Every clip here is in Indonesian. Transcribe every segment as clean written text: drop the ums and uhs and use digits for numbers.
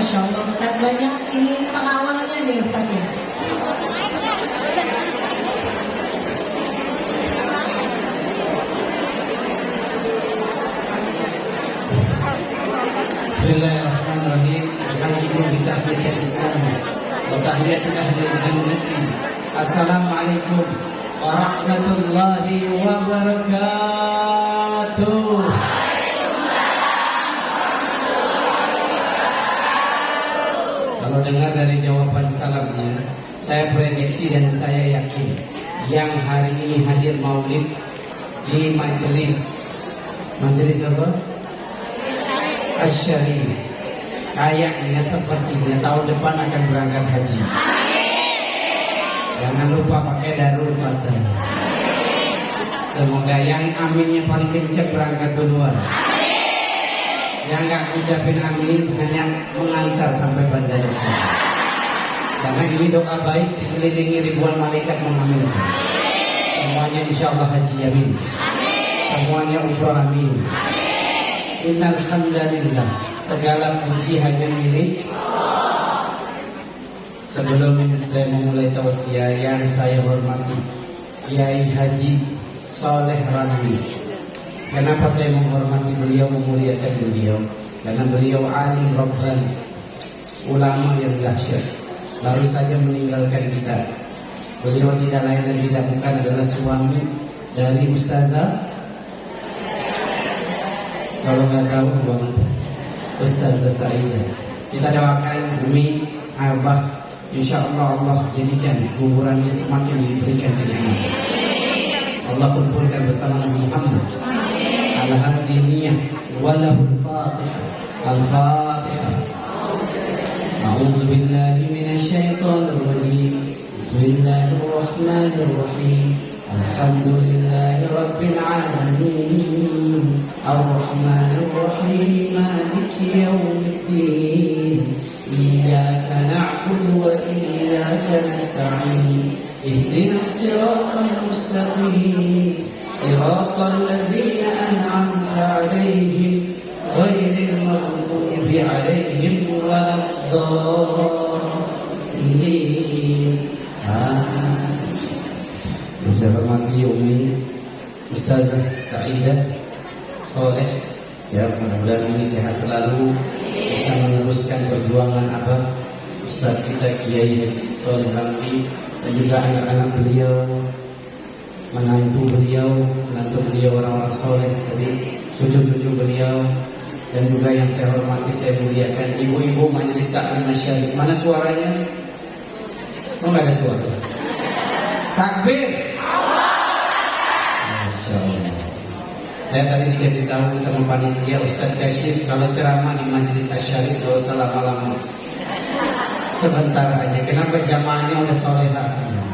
Masya Allah Ustaz, banyak ini pengawalnya nih Ustaz ya. Bismillahirrahmanirrahim. Alhamdulillah bitahliyatil Islam wa tahiyatul ahli jannati. Assalamualaikum warahmatullahi wabarakatuh. Kalau dengar dari jawaban salamnya, saya prediksi dan saya yakin yang hari ini hadir maulid di majelis apa? Asy-Syarif, kayaknya sepertinya tahun depan akan berangkat haji. Jangan lupa pakai darul fatah. Semoga yang aminnya paling kencang berangkat duluan. Yang nggak ucapin amin hanya mengantar sampai bandara saja. Karena ini doa baik dikelilingi ribuan malaikat mengaminkan. Semuanya insya Allah haji amin. Semuanya umrah amin. Innal hamdalillah, segala puji hanya milik Allah. Sebelum saya memulai tausiah, yang saya hormati Kiai Haji Saleh Ramli. Kenapa saya menghormati beliau, memuliakan beliau? Karena beliau alim rabbani, ulama yang dahsyat, baru saja meninggalkan kita. Beliau tidak lain dan tidak bukan adalah suami dari Ustazah, kalau nggak tahu banget, Ustazah Saidah. Kita doakan Umi Abah, insya Allah Allah jadikan kuburannya semakin diberikan kenikmatan. Allah kumpulkan bersama Nabi Muhammad. Al-Hadiniyah walahul Fatihah. Al-Fatihah. A'udzu billahi minasyaitonir rajim. Bismillahirrahmanirrahim. Alhamdulillahi rabbil alamin. Ar-Rahmanir Rahim. Maliki yaumiddin. Iyyaka na'budu wa iyyaka nasta'in. Ihdinas siratal mustaqim. صراط الذين أنعمت عليهم غير المغضوب عليهم ولا الضالين. Saya hormati Umi Ustazah Saidah Saleh, ya mudah-mudahan ini sehat selalu, bisa meneruskan perjuangan Abah Ustaz kita Kiai Haji Saleh Ramli dan juga anak-anak beliau, menantu beliau orang-orang soleh tadi, cucu-cucu beliau, dan juga yang saya hormati, saya muliakan ibu-ibu majelis taklim Asy-Syarif. Mana suaranya? Oh, nggak ada suara. Takbir. Masya Allah. Saya tadi dikasih tahu sama panitia Ustadz Kasyif, kalau ceramah di majelis Asy-Syarif gak usah lama-lama, sebentar aja. Kenapa jamaahnya udah soleh rasanya?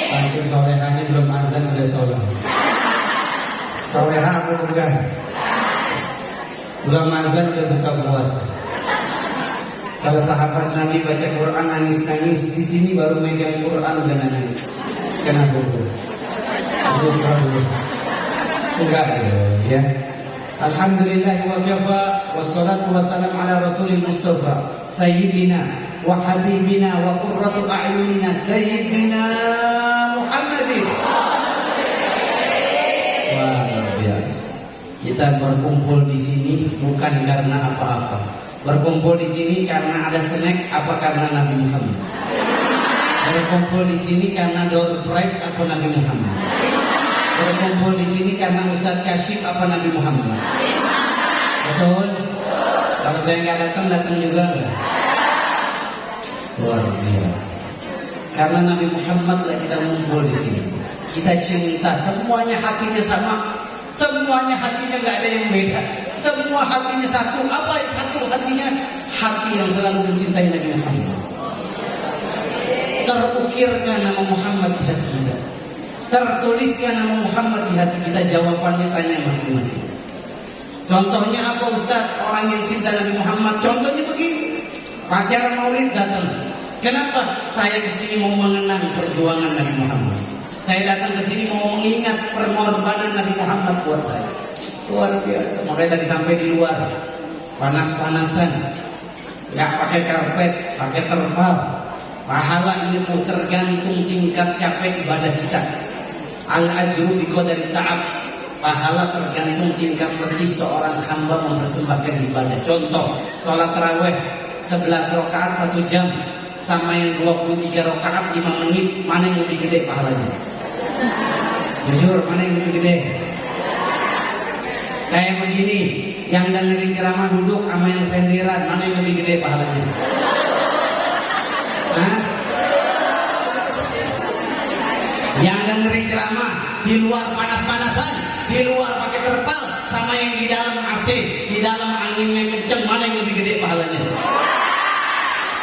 Saking solehahnya belum azan udah soleh. Solehah apa bukan? Belum azan udah buka puasa. Kalau sahabat Nabi baca Quran nangis-nangis, di sini baru megang Quran udah nangis. Kenapa bu? Enggak ya. Alhamdulillah wa kafa, wassalatu wassalam ala rasulil mustafa sayyidina wa habibina wa qurratu a'yunina sayyidina Muhammadin. Wah, luar biasa. Kita berkumpul di sini bukan karena apa-apa. Berkumpul di sini karena ada snack apa karena Nabi Muhammad. Berkumpul di sini karena door prize apa Nabi Muhammad. Berkumpul di sini karena Ustadz Kasyif apa Nabi Muhammad. Betul? Kalau saya nggak datang juga nggak? Luar biasa. Karena Nabi Muhammad lah kita mengumpul di sini. Kita cinta, semuanya hatinya sama. Semuanya hatinya nggak ada yang beda. Semua hatinya satu. Apa yang satu hatinya? Hati yang selalu mencintai Nabi Muhammad. Terukirkan nama Muhammad di hati kita. Tertuliskan nama Muhammad di hati kita. Jawabannya tanya masing-masing. Contohnya apa Ustaz? Orang yang cinta Nabi Muhammad. Contohnya begini. Pacaran maulid datang. Kenapa? Saya kesini mau mengenang perjuangan Nabi Muhammad. Saya datang kesini mau mengingat pengorbanan Nabi Muhammad buat saya. Luar biasa. Makanya tadi sampai di luar panas-panasan. nggak pakai karpet, pakai terpal. Pahala ini pun tergantung tingkat capek ibadah kita. Al-ajru biqadari ta'ab. Pahala tergantung tingkat letih seorang hamba mempersembahkan ibadah. Contoh, sholat tarawih 11 rakaat 1 jam sama yang 23 rakaat 5 menit, mana yang lebih gede pahalanya? Jujur, mana yang lebih gede? Kayak begini, yang dengerin ceramah duduk sama yang senderan, mana yang lebih gede pahalanya? Hah? Yang dengerin ceramah di luar panas-panasan, di luar pakai terpal, sama yang di dalam AC, di dalam angin yang kenceng, mana yang lebih gede pahalanya?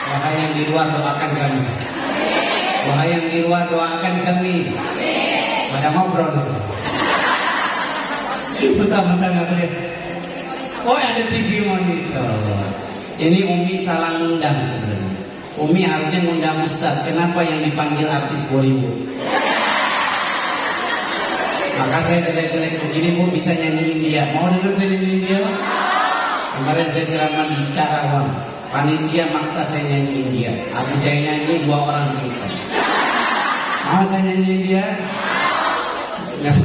Wahai yang di luar doakan kami. Wahai yang di luar doakan kami. Pada ngobrol itu. Bentar-bentar nggak boleh. Oh ada TV monitor. Ini Umi salah ngundang sebenarnya. Umi harusnya ngundang Ustaz. Kenapa yang dipanggil artis Bollywood? Maka saya jelek-jelek begini Bu bisa nyanyiin dia. Mau denger saya nyanyiin dia? Kemarin saya ceramah di Karawang. Panitia maksa saya nyanyiin dia. Habis saya nyanyi 2 orang bisa. Mau saya nyanyiin dia? Nggak.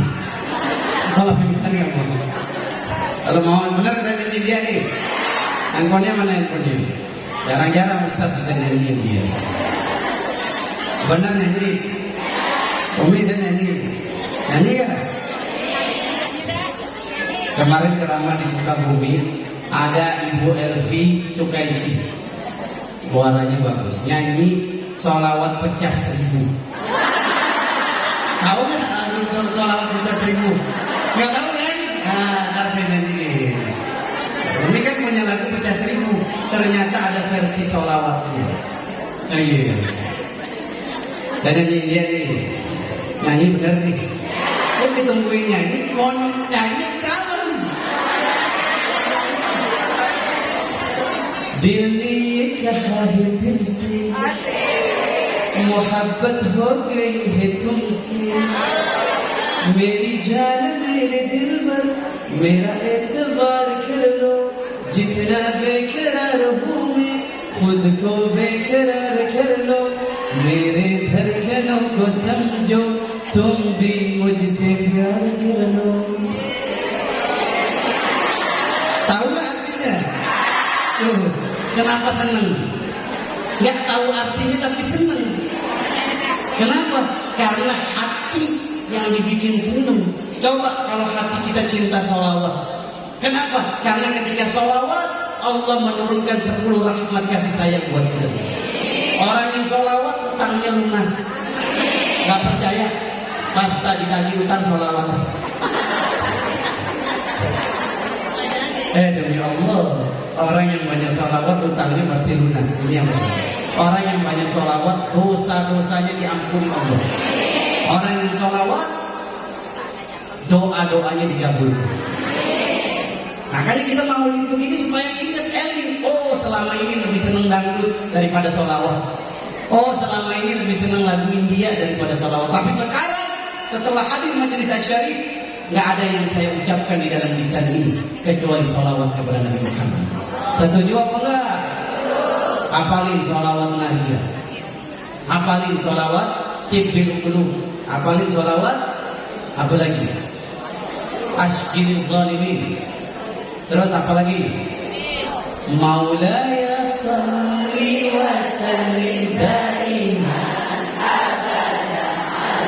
Kalau bisa nggak mau. Kalau mau bener saya nyanyiin dia nih. Handphonenya mana handphonenya? Jarang-jarang Ustaz bisa nyanyiin dia. Bener nyanyi? Umi saya nyanyi. Nyanyi gak? Kemarin ceramah di Sukabumi. Ada Ibu Elvi Sukaisi, suaranya bagus, nyanyi sholawat pecah 1000. Tahu nggak sholawat pecah 1000? Nggak tahu kan? Nah, ntar saya nyanyiin. Ini kan punya lagu pecah 1000. Ternyata ada versi sholawatnya. Oh iya. Saya nyanyiin dia nih, nyanyi bener nih. Kok ditungguin nyanyi? Mau nyanyi kamu? दिल ने ये कहा है दिल से मोहब्बत हो गई है तुमसे मेरी जान मेरे दिल पर मेरा एतबार कर लो जितना बेकरार हूँ मैं खुद को बेकरार कर लो मेरे धड़कनों को समझो तुम भी मुझसे प्यार कर लो. Tahu nggak artinya? Kenapa senang? Nggak tahu artinya tapi senang. Kenapa? Karena hati yang dibikin senang. Coba kalau hati kita cinta sholawat. Kenapa? Karena ketika sholawat Allah menurunkan 10 rahmat kasih sayang buat kita. Orang yang sholawat utangnya lunas. Gak percaya? Pasta ditagih utang sholawat. Demi Allah, orang yang banyak sholawat utangnya pasti lunas. Ini yang benar. Orang yang banyak sholawat dosa-dosanya diampuni Allah. Orang yang sholawat doa-doanya dikabulkan. Makanya kita mau untuk ini supaya ingat eling. Oh selama ini lebih senang dangdut daripada sholawat. Oh selama ini lebih senang lagu India daripada sholawat. Tapi sekarang setelah hadir majelis Asyarif, nggak ada yang saya ucapkan di dalam lisan ini kecuali sholawat kepada Nabi Muhammad. Setuju apa enggak? Hafalin sholawat Nadia. Hafalin sholawat Tibbil Qulub. Hafalin sholawat apa lagi? Ashqil Zalimin. Terus apa lagi? Maulaya salli wa sallim daiman abadan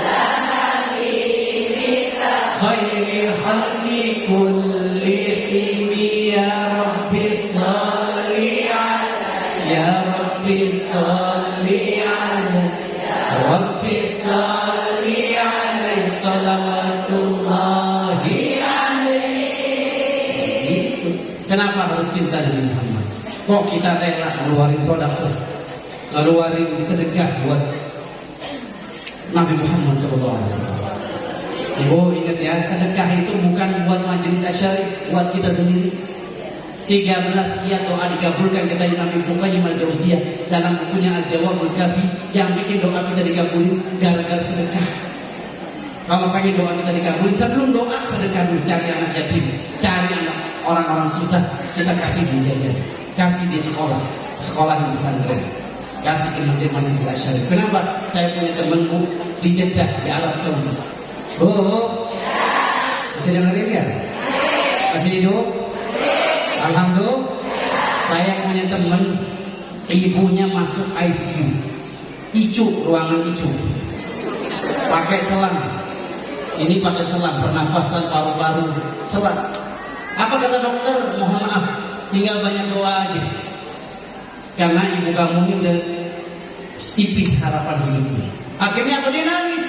ala habibika khairil khalqi kullihim ya Rabbi salli alaihi ya Rabbi salli alaihi ya Rabbi salli alaihi salawatullahi alaihi. Kenapa harus cinta Nabi Muhammad? Kok kita rela ngeluarin sedekah, ngeluarin sedekah buat Nabi Muhammad SAW? Ibu ingat ya, sedekah itu bukan buat majelis Asyarif, buat kita sendiri. 13 sekian doa dikabulkan kata Imam Ibnu Qayyim al-Jauziyah dalam bukunya Al-Jawabul Kafi, yang bikin doa kita dikabulin gara-gara sedekah. Kalau pengen doa kita dikabulin, sebelum doa sedekah dulu, cari anak yatim, cari anak orang-orang susah, kita kasih dia jajan, kasih dia sekolah, sekolah di pesantren, kasih ke masjid-masjid Asy'ari. Kenapa? Saya punya temanku di Jeddah di Arab Saudi. Oh, masih dengerin ya? Masih hidup? Alhamdulillah. Saya punya teman, ibunya masuk ICU, ruangan ICU, pakai selang. Ini pakai selang, pernafasan paru-paru, selang. Apa kata dokter? Mohon maaf, tinggal banyak doa aja. Karena ibu kamu ini udah tipis harapan hidupnya. Akhirnya apa? Dia nangis,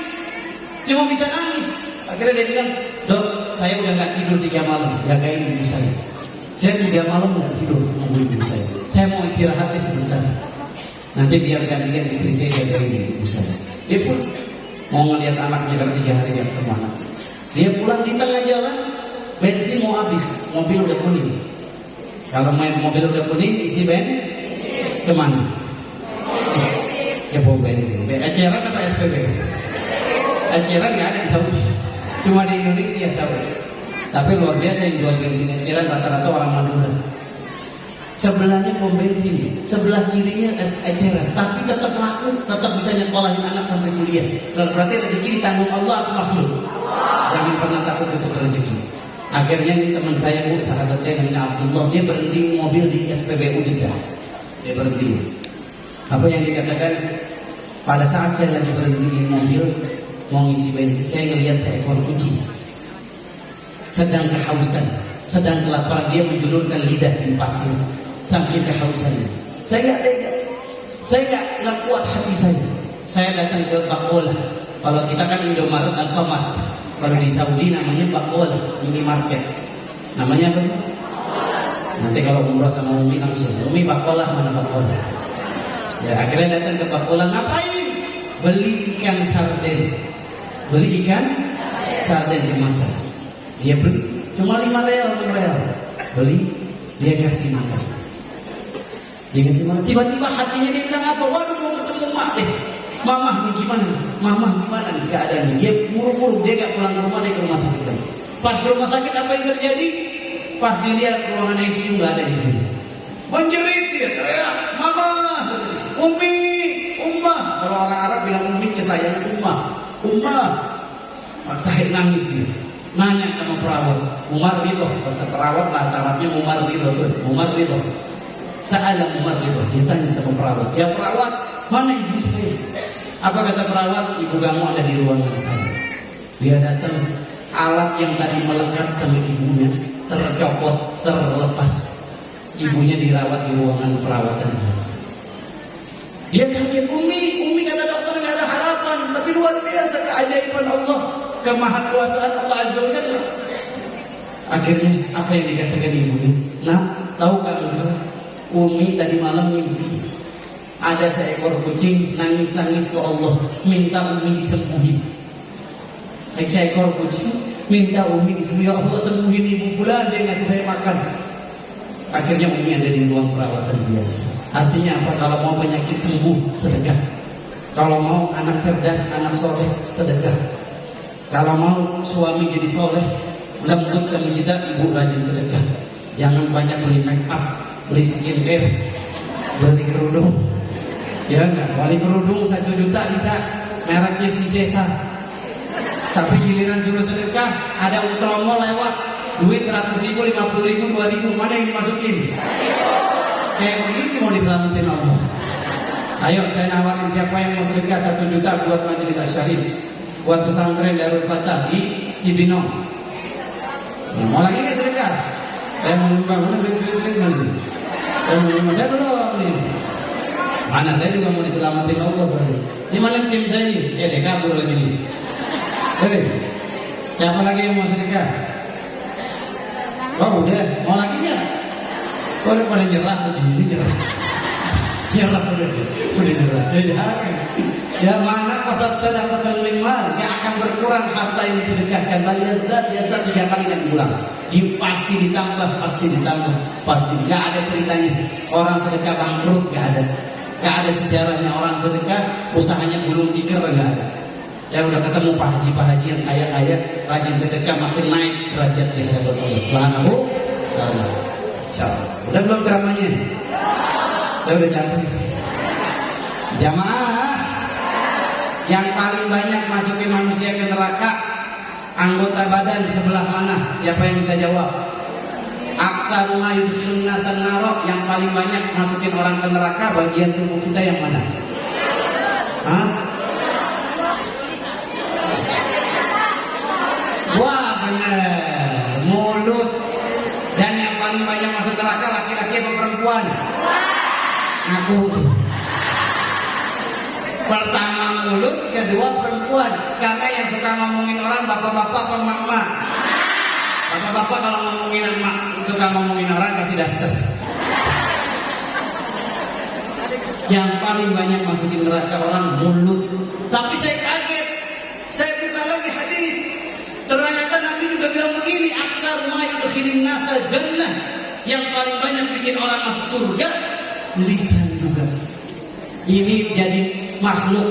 cuma bisa nangis. Akhirnya dia bilang, dok, saya udah gak tidur 3 malam, jagain ibu saya. Saya 3 malam gak tidur nunggu ibu saya. Saya mau istirahatnya sebentar. Nanti biar gantian istri saya jagain ibu saya. Dia pun mau ngeliat anaknya karena 3 hari gak kemana. Dia pulang di tengah jalan, bensin mau habis, mobil udah kuning. Kalau main mobil udah kuning, isi bensin kemana? Ke pom bensin. Eceran apa SPB? Eceran nggak ada di Saudi, cuma di Indonesia Saudi. Tapi luar biasa yang jual bensin eceran rata-rata orang Madura. Sebelahnya pom bensin, sebelah kirinya eceran, tapi tetap laku, tetap bisa nyekolahin anak sampai kuliah. Dan berarti rezeki ditanggung Allah atau makhluk? Jangan pernah takut untuk rezeki. Akhirnya ini teman saya, sahabat saya namanya Abdullah, dia berhenti mobil di SPBU Jeddah. Dia berhenti. Apa yang dia katakan? Pada saat saya lagi berhenti di mobil mau ngisi bensin, saya ngelihat seekor kucing sedang kehausan, sedang kelaparan. Dia menjulurkan lidah di pasir saking kehausannya. Saya nggak tega, saya nggak kuat hati saya. Saya datang ke Bakola. Kalau kita kan Indomaret, Alfamart. Kalau di Saudi namanya Bakola, minimarket. Namanya apa? Nanti kalau umroh sama Umi langsung, Umi Bakola mana Bakola? Ya akhirnya datang ke Bakola, ngapain? Beli ikan sarden. Beli ikan sarden dimasak. Dia beli cuma 5 real, 6 real. Beli, dia kasih makan. Dia kasih makan. Tiba-tiba hatinya dia bilang apa? Waduh, mau ketemu mak deh. Mamah nih gimana? Mamah gimana nih keadaannya? Dia murung-murung, dia gak pulang ke rumah, dia ke rumah sakit. Pas ke rumah sakit apa yang terjadi? Pas dilihat ruangan ICU gak ada ini. Menjerit dia, teriak, Mama, Umi, Ummah. Kalau orang Arab bilang Umi, kesayangan Ummah. Ummah. Saya nangis dia. Nanya sama perawat, Umar Ridho, bahasa perawat bahasa Arabnya Umar Ridho tuh, Umar Ridho. Sa'ala Umar Ridho, dia tanya sama perawat, ya perawat, mana ibu saya? Apa kata perawat? Ibu kamu ada di ruangan saya. Dia datang, alat yang tadi melekat sama ibunya tercopot, terlepas. Ibunya dirawat di ruangan perawatan biasa. Dia kaget, Umi kata dokter nggak ada harapan, tapi luar biasa keajaiban Allah, kemahakuasaan Allah Azza wa Jalla. Akhirnya apa yang dikatakan ibunya? Nah, tahu kamu, Umi tadi malam mimpi ada seekor kucing nangis-nangis ke Allah, minta Umi disembuhin. Seekor kucing minta Umi disembuhin, ya Allah sembuhin ibu fulan, dia ngasih saya makan. Akhirnya Umi ada di ruang perawatan biasa. Artinya apa? Kalau mau penyakit sembuh, sedekah. Kalau mau anak cerdas, anak soleh, sedekah. Kalau mau suami jadi soleh, lembut sama kita, ibu rajin sedekah. Jangan banyak beli make up, beli skincare, beli kerudung. Ya enggak, beli kerudung 1 juta bisa, mereknya si Sesa. Tapi giliran suruh sedekah, ada promo lewat, duit 100.000, 50.000, 2.000, mana yang dimasukin? Kayak begini mau diselamatin Allah. Ayo saya nawarin, siapa yang mau sedekah 1 juta buat majelis Asy-Syarif, buat pesantren Darul Fatah di Cibinong. Mau lagi nggak sedekah? Saya mau bangun duit mana? Saya mau nyumbang, saya belum nih. Mana saya juga mau diselamatin Allah soalnya. Di mana tim saya nih? Ya deh kabur lagi nih. Siapa lagi yang mau sedekah? Oh udah, mau lagi nggak? Kok udah pada nyerah, nyerah. Nyerah udah nyerah. Ya mana kasat sedekah minimal, yang akan berkurang harta yang disedekahkan. Bali yazdat 3 kali yang pulang. Pasti ditambah, pasti nggak ada ceritanya orang sedekah bangkrut, nggak ada sejarahnya orang sedekah usahanya belum dikir, nggak ada. Saya udah ketemu Pak Haji yang kaya rajin sedekah, makin naik derajat di hadapan Allah Subhanahu wa taala. Insyaallah. Udah belum ceramahnya? Saya udah capek. Jamaah, yang paling banyak masukin manusia ke neraka, anggota badan sebelah mana? Siapa yang bisa jawab? Aktsar ma yudkhilun nasan naro, yang paling banyak masukin orang ke neraka, bagian tubuh kita yang mana? Hah? Wah, benar, mulut. Dan yang paling banyak masuk neraka laki-laki atau perempuan? Ngaku. Pertama mulut, kedua perempuan. Karena yang suka ngomongin orang bapak-bapak apa mama? Bapak-bapak kalau ngomongin emak, suka ngomongin orang kasih daster. Yang paling banyak masukin neraka orang mulut. Tapi saya kaget, saya buka lagi hadis. Ternyata Nabi juga bilang begini, aktsar ma yudkhilun nasa jannah, yang paling banyak bikin orang masuk surga lisan juga. Ini jadi makhluk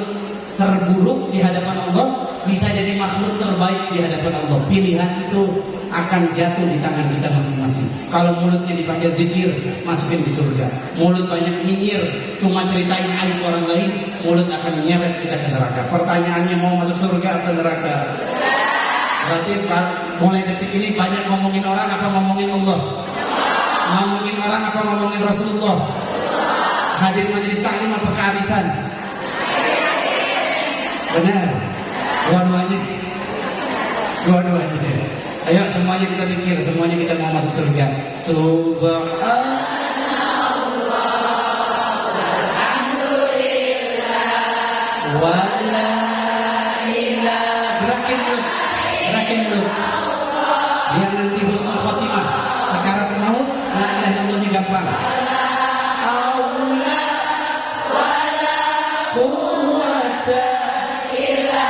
terburuk di hadapan Allah, bisa jadi makhluk terbaik di hadapan Allah. Pilihan itu akan jatuh di tangan kita masing-masing. Kalau mulutnya dipakai zikir, masukin di surga. Mulut banyak nyinyir, cuma ceritain aib orang lain, mulut akan menyeret kita ke neraka. Pertanyaannya, mau masuk surga atau neraka? Berarti mulai detik ini banyak ngomongin orang apa ngomongin Allah? Ngomongin orang apa ngomongin Rasulullah? Hadir majelis taklim apa kehabisan? Benar. Dua-duanya. Ayo semuanya kita pikir, semuanya kita mau masuk surga. Subhanallah, walhamdulillah, wala ilaha. Gerakin mulut. Biar nanti husnul khotimah. Sakarat maut, la ilaha illallahnya gampang. Aula wala quwwata illa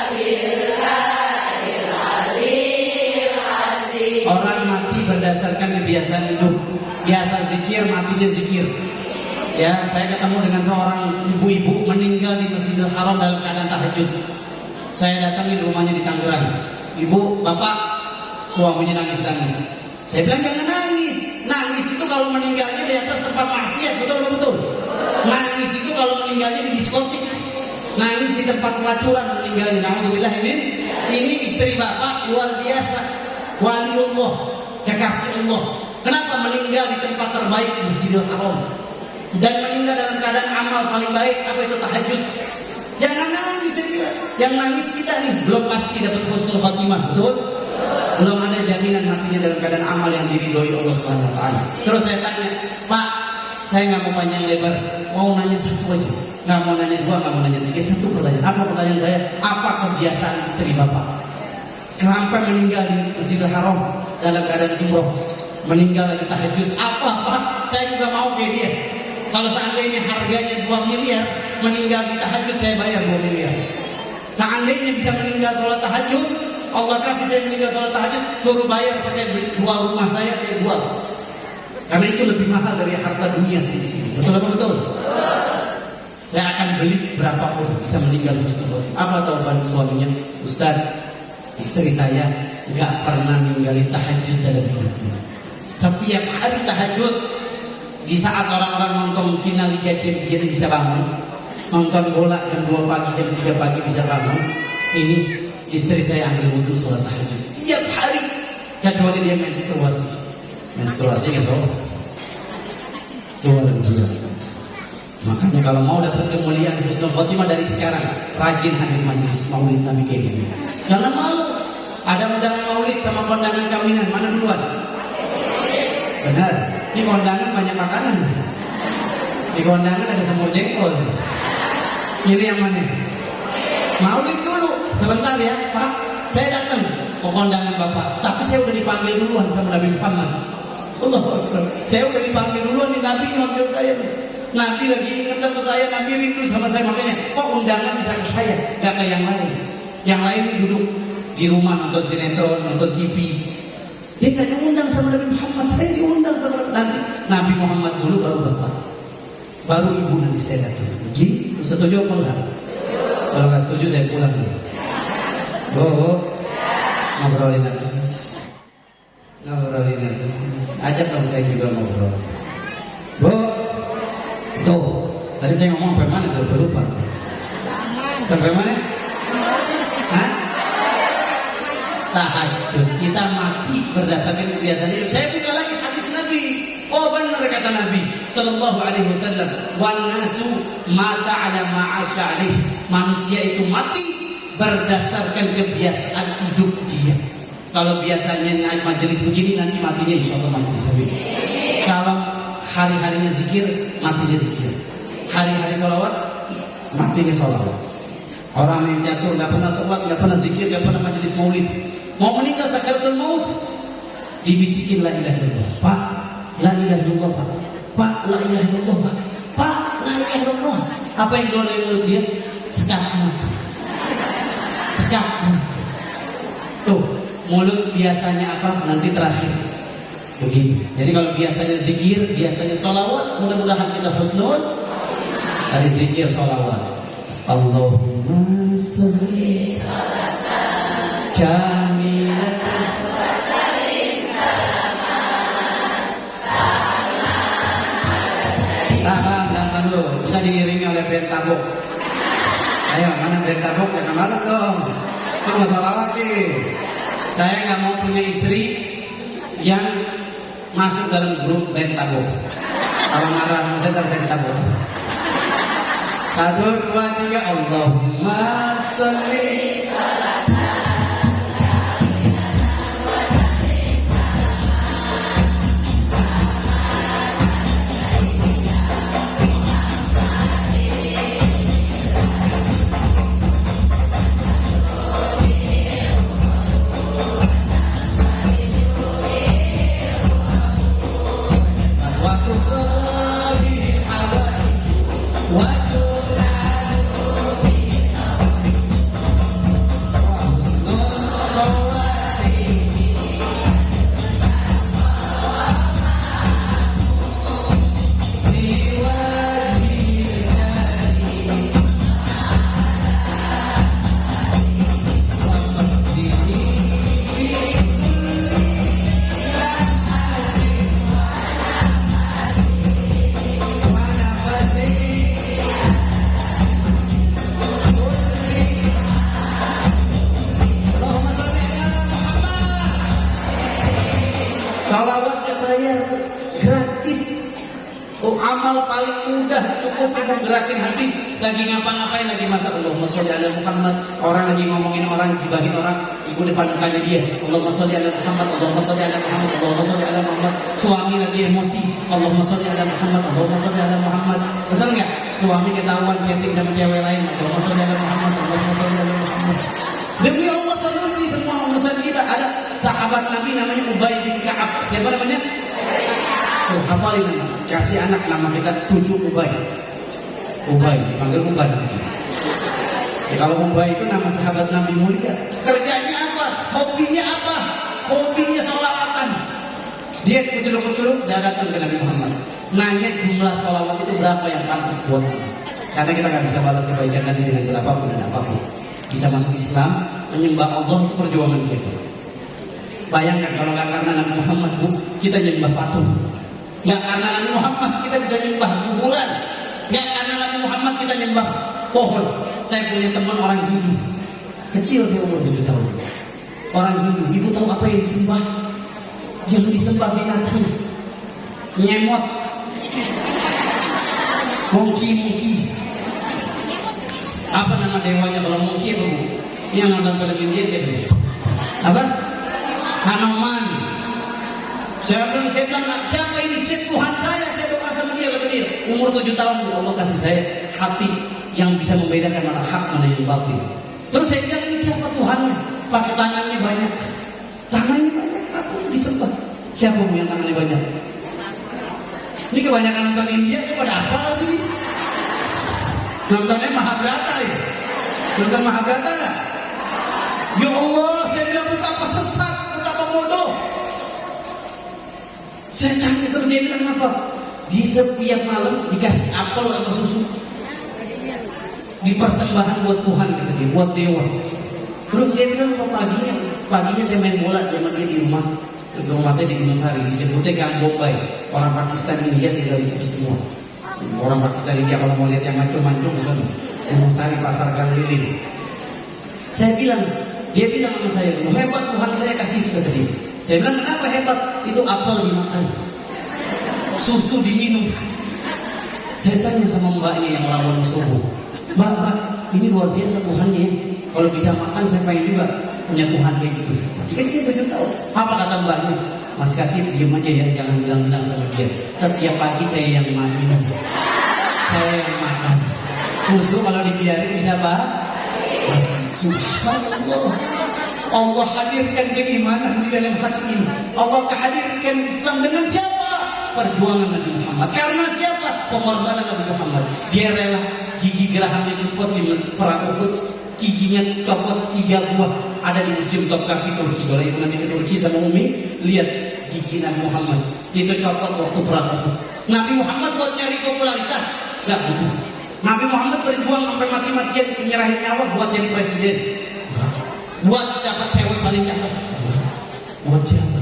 billahil aliyyil azim. Orang mati berdasarkan kebiasaan hidup. Biasa zikir, matinya zikir. Ya, saya ketemu dengan seorang ibu-ibu meninggal di Masjidil Haram dalam keadaan tahajud. Saya datangi rumahnya di Tangerang. Ibu, bapak, suaminya nangis-nangis. Saya bilang jangan nangis. Nangis itu kalau meninggalnya di atas tempat maksiat, betul. Nangis itu kalau meninggalnya di diskotik. Nangis di tempat pelacuran meninggalnya. Alhamdulillah ini istri bapak luar biasa. Waliullah, kekasih Allah. Kenapa meninggal di tempat terbaik di Masjidil Haram? Dan meninggal dalam keadaan amal paling baik, apa itu tahajud. Jangan nangis, yang nangis kita nih belum pasti dapat husnul khotimah, betul? Belum ada jaminan matinya dalam keadaan amal yang diridhoi Allah Subhanahu wa taala. Terus saya tanya, Pak, saya nggak mau panjang lebar, mau nanya satu aja, nggak mau nanya dua, nggak mau nanya tiga, satu pertanyaan. Apa pertanyaan saya? Apa kebiasaan istri bapak? Kenapa meninggal di Masjidil Haram dalam keadaan umroh, meninggal lagi tahajud? Apa Pak? Saya juga mau kayak dia. Kalau seandainya harganya 2 miliar, meninggal di tahajud saya bayar 2 miliar. Seandainya bisa meninggal sholat tahajud, Allah kasih saya meninggal sholat tahajud, suruh bayar pakai jual rumah saya jual. Karena itu lebih mahal dari harta dunia sih. Betul apa betul? Saya akan beli berapapun bisa meninggal husnul. Apa tawaban suaminya? Ustaz, istri saya nggak pernah ninggalin tahajud dalam hidupnya. Setiap hari tahajud. Di saat orang-orang nonton final Liga Champions bisa bangun, nonton bola jam 2 pagi, jam 3 pagi bisa bangun. Ini istri saya ambil wudhu sholat tahajud tiap hari, kecuali dia menstruasi. Menstruasi nggak soal. Luar biasa. Makanya kalau mau dapat kemuliaan husnul khotimah dari sekarang, rajin hadir majelis maulid Nabi kayak gini. Jangan malu. Ada undangan maulid sama kondangan kawinan, mana duluan? Benar. Di kondangan banyak makanan. Di kondangan ada semur jengkol. Ini yang mana? Maulid dulu. Sebentar ya, Pak. Saya datang ke kondangan Bapak. Tapi saya udah dipanggil duluan sama Nabi Muhammad. Allah Akbar. Saya udah dipanggil duluan nih, Nabi manggil saya. Nabi lagi ingat sama saya, Nabi rindu sama saya. Makanya kok undangan bisa ke saya, gak kayak yang lain. Yang lain duduk di rumah nonton sinetron, nonton TV. Dia gak diundang sama Nabi Muhammad. Saya diundang sama Nabi Muhammad dulu, baru Bapak, baru Ibu nanti saya datang. Jadi setuju apa enggak? Kalau nggak setuju saya pulang dulu. Ngobrolin apa sih? Ngobrolin apa sih? Ajak dong saya juga ngobrol. Bu, Tadi saya ngomong sampai mana tuh? Lupa. Sampai mana? Hah? Tahajud. Kita mati berdasarkan kebiasaan hidup. Saya buka lagi hadis Nabi. Oh benar kata Nabi Sallallahu Alaihi Wasallam. Wan nasu mata ala ma'asya alih. Manusia itu mati berdasarkan kebiasaan hidup dia. Kalau biasanya naik majelis begini, nanti matinya insya Allah majelis begini. Kalau hari-harinya zikir, matinya zikir. Hari-hari sholawat, matinya sholawat. Orang yang jatuh nggak pernah sholat, nggak pernah zikir, nggak pernah majelis maulid, mau meninggal sakaratul maut, dibisikin la ilaha illallah, Pak, la ilaha illallah, Pak, Pak, la ilaha illallah, Pak, Pak, la ilaha illallah. Apa yang keluar dari mulut dia? Sekarang. Tuh, mulut biasanya apa? Nanti terakhir. Begini. Jadi kalau biasanya zikir, biasanya sholawat, mudah-mudahan kita husnul. Dari zikir sholawat. Allahumma sholli salatan kamilatan wa sallim salaman. Tahan dulu. Kita diiringi oleh band tabuk. Ayo, mana band tabuk? Jangan males dong. Itu mau sholawat sih. Saya nggak mau punya istri yang masuk dalam grup band tabuk. Kalau marah, saya terjadi tabuk. 1, 2, 3. Allahumma sholli amal paling mudah, cukup gerakin hati. Lagi ngapa-ngapain, lagi masak, Allahumma sholli ala Muhammad. Orang lagi ngomongin orang, gibahin orang, ibu depan mukanya dia, Allahumma sholli ala Muhammad, Allahumma sholli ala Muhammad, Allahumma sholli ala Muhammad. Suami lagi emosi, Allahumma sholli ala Muhammad, Allahumma sholli ala Muhammad. Betul nggak? Suami ketahuan chatting sama cewek lain, Allahumma sholli ala Muhammad, Allahumma sholli ala Muhammad. Demi Allah solusi semua urusan kita. Ada sahabat Nabi namanya Ubay bin Ka'ab. Siapa namanya? Oh, hafalin nama. Kasih anak nama kita cucu Ubay. Ubay, dipanggil Ubay. Ya, kalau Ubay itu nama sahabat Nabi mulia. Kerjanya apa? Hobinya apa? Hobinya sholawatan. Dia kucuruk-kucuruk datang ke Nabi Muhammad. Nanya jumlah sholawat itu berapa yang pantas buat kita. Karena kita nggak bisa balas kebaikan Nabi dengan berapapun dan apapun. Bisa masuk Islam, menyembah Allah itu perjuangan siapa? Bayangkan kalau nggak karena Nabi Muhammad, Bu, kita nyembah patung. Nggak karena Nabi Muhammad kita bisa nyembah kuburan. Nggak karena Nabi Muhammad kita nyembah pohon. Saya punya teman orang Hindu. Kecil saya umur 7 tahun. Orang Hindu, ibu tahu apa yang disembah? Yang disembah binatang. Nyemot. Monkey. Apa nama dewanya kalau monkey apa, Bu? Yang nonton film India siapa? Apa? Hanuman. Saya bilang, siapa ini? Tuhan saya doa sama dia, kata dia. Umur 7 tahun, Allah kasih saya hati yang bisa membedakan mana hak, mana yang batil. Terus saya bilang, ini siapa Tuhannya? Pakai tangannya banyak. Tangannya banyak, aku disembah. Siapa Bu yang tangannya banyak? Ini kebanyakan nonton India, pada apa lagi? Nontonnya Mahabharata ya? Nonton Mahabharata nggak? Ya Allah, saya bilang betapa sesat, betapa bodoh. Saya tanya terus dia bilang apa? Di setiap malam dikasih apel atau susu. Dipersembahkan buat Tuhan, kata dia, buat dewa. Terus dia bilang paginya saya main bola zaman dia di rumah. Di rumah saya di Gunung Sari, disebutnya Gang Bombay. Orang Pakistan, India tinggal di situ semua. Orang Pakistan ini kalau mau lihat yang mancung-mancung sana, Gunung Sari, Pasar Gang Liling. Saya bilang, dia bilang sama saya, hebat Tuhan saya kasih kata dia. Saya bilang, kenapa hebat? Itu apel dimakan, susu diminum. Saya tanya sama mbaknya yang orang subuh, mbak, ini luar biasa Tuhannya. Kalau bisa makan saya pengen juga punya Tuhan kayak gitu. Kan dia 7 tahun. Apa kata mbaknya? Mas kasih diem aja ya, jangan bilang-bilang sama dia. Setiap pagi saya yang minum, saya yang makan. Susu kalau dibiarin bisa apa? Subhanallah. Allah hadirkan keimanan di dalam hati ini. Allah hadirkan Islam dengan siapa? Perjuangan Nabi Muhammad. Karena siapa? Pengorbanan Nabi Muhammad. Dia rela gigi gerahnya copot di perang Uhud, giginya copot 3 buah. Ada di museum Topkapi Turki. Kalau ibu nanti ke Turki sama Umi, lihat gigi Nabi Muhammad itu copot waktu perang Uhud. Nabi Muhammad buat nyari popularitas nggak butuh. Nabi Muhammad berjuang sampai mati-matian menyerahin nyawa buat jadi presiden, buat dapat cewek paling cakep. Buat siapa?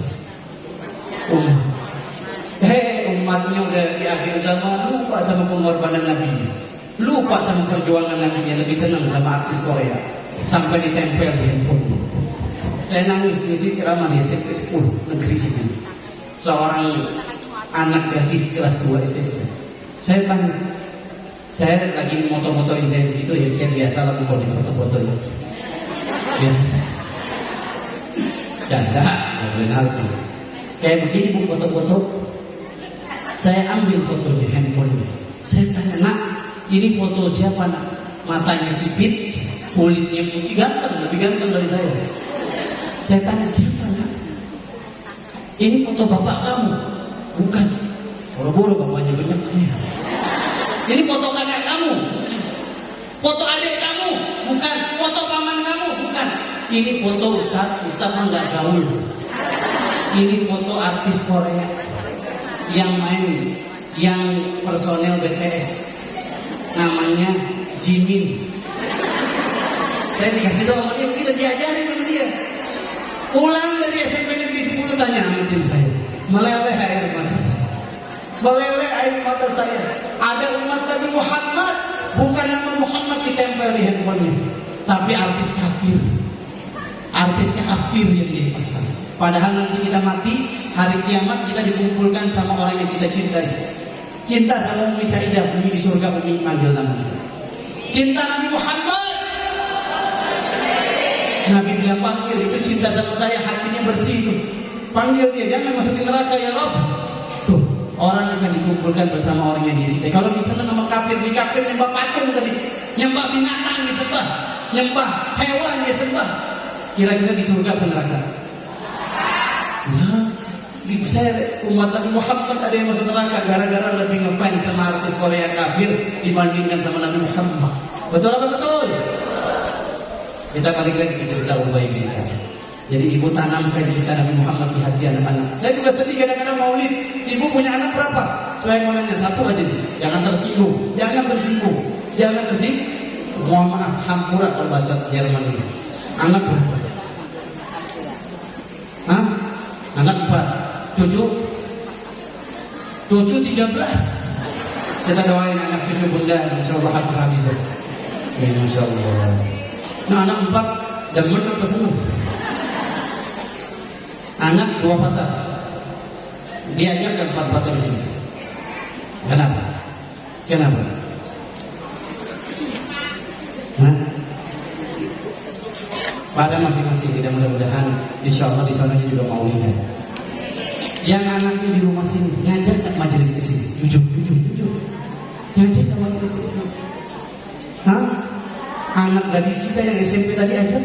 Umatnya udah di akhir zaman lupa sama pengorbanan Nabi, lupa sama perjuangan Nabi. Lebih senang sama artis Korea sampai ditempel di handphone. Saya nangis di ceramah di SMP 10 negeri sini. Seorang anak gadis kelas 2 SMP. Saya tanya, saya lagi moto-motoin saya begitu ya, saya biasa lagi kalau di foto-fotonya. Biasa. Canda, boleh narsis. Kayak begini bu foto-foto. Saya ambil foto di handphone. Saya tanya, nak, ini foto siapa nak? Matanya sipit, kulitnya putih, ganteng, lebih ganteng dari saya. Saya tanya, siapa nak? Ini foto bapak kamu? Bukan. Boro-boro bapaknya banyak kaya. Ini foto kakak kamu? Bukan. Foto adik kamu? Bukan. Foto paman kamu? Bukan. Ini foto Ustaz nggak gaul. Ini foto artis Korea yang main, yang personel BTS, namanya Jimin. Saya dikasih tahu sama dia, kita diajarin sama dia. Pulang dari SMP Negeri 10 tanya sama tim saya, meleleh air mata saya, meleleh air mata saya. Ada umat Nabi Muhammad, bukan nama Muhammad ditempel di handphonenya, tapi artis kafir, artis kafir yang dipasang. Padahal nanti kita mati, hari kiamat kita dikumpulkan sama orang yang kita cintai. Cinta sama Umi Saidah, Umi di surga, Umi manggil nama kita. Cinta Nabi Muhammad, Nabi bilang panggil, itu cinta sama saya, hatinya bersih itu. Panggil dia, jangan masukin neraka ya Rob. Tuh, orang akan dikumpulkan bersama orang yang dicintai. Kalau misalnya nama kafir, di kafir nyembah patung tadi, nyembah binatang disembah, nyembah hewan disembah. Kira-kira di surga atau neraka? Nah, saya umat Nabi Muhammad ada yang masuk neraka gara-gara lebih ngefans sama artis Korea kafir dibandingkan sama Nabi Muhammad. Betul apa betul? Kita balik lagi ke cerita Ubay bin Ka'ab. Jadi ibu tanamkan cinta Nabi Muhammad di hati anak-anak. Saya juga sedih kadang-kadang maulid. Ibu punya anak berapa? Saya mau nanya satu aja nih. Jangan tersinggung, jangan tersinggung, jangan tersinggung. Mohon maaf, hampura kalau bahasa Jerman ini. Anak berapa? Hah? Anak 4, cucu 13. Kita doain anak cucu bunda, insya Allah habis. Ya, insya Allah. Nah, anak 4 demen apa senang? Anak 2 pasar, diajak ke 4 pasar di sini. Kenapa? Kenapa? Nah, pada masing-masing tidak, mudah-mudahan insya Allah di sana juga mau lihat. Yang anaknya di rumah sini ngajak ke majelis di sini, jujur, ngajak ke majelis di sini. Hah? Anak gadis kita yang SMP tadi ajak,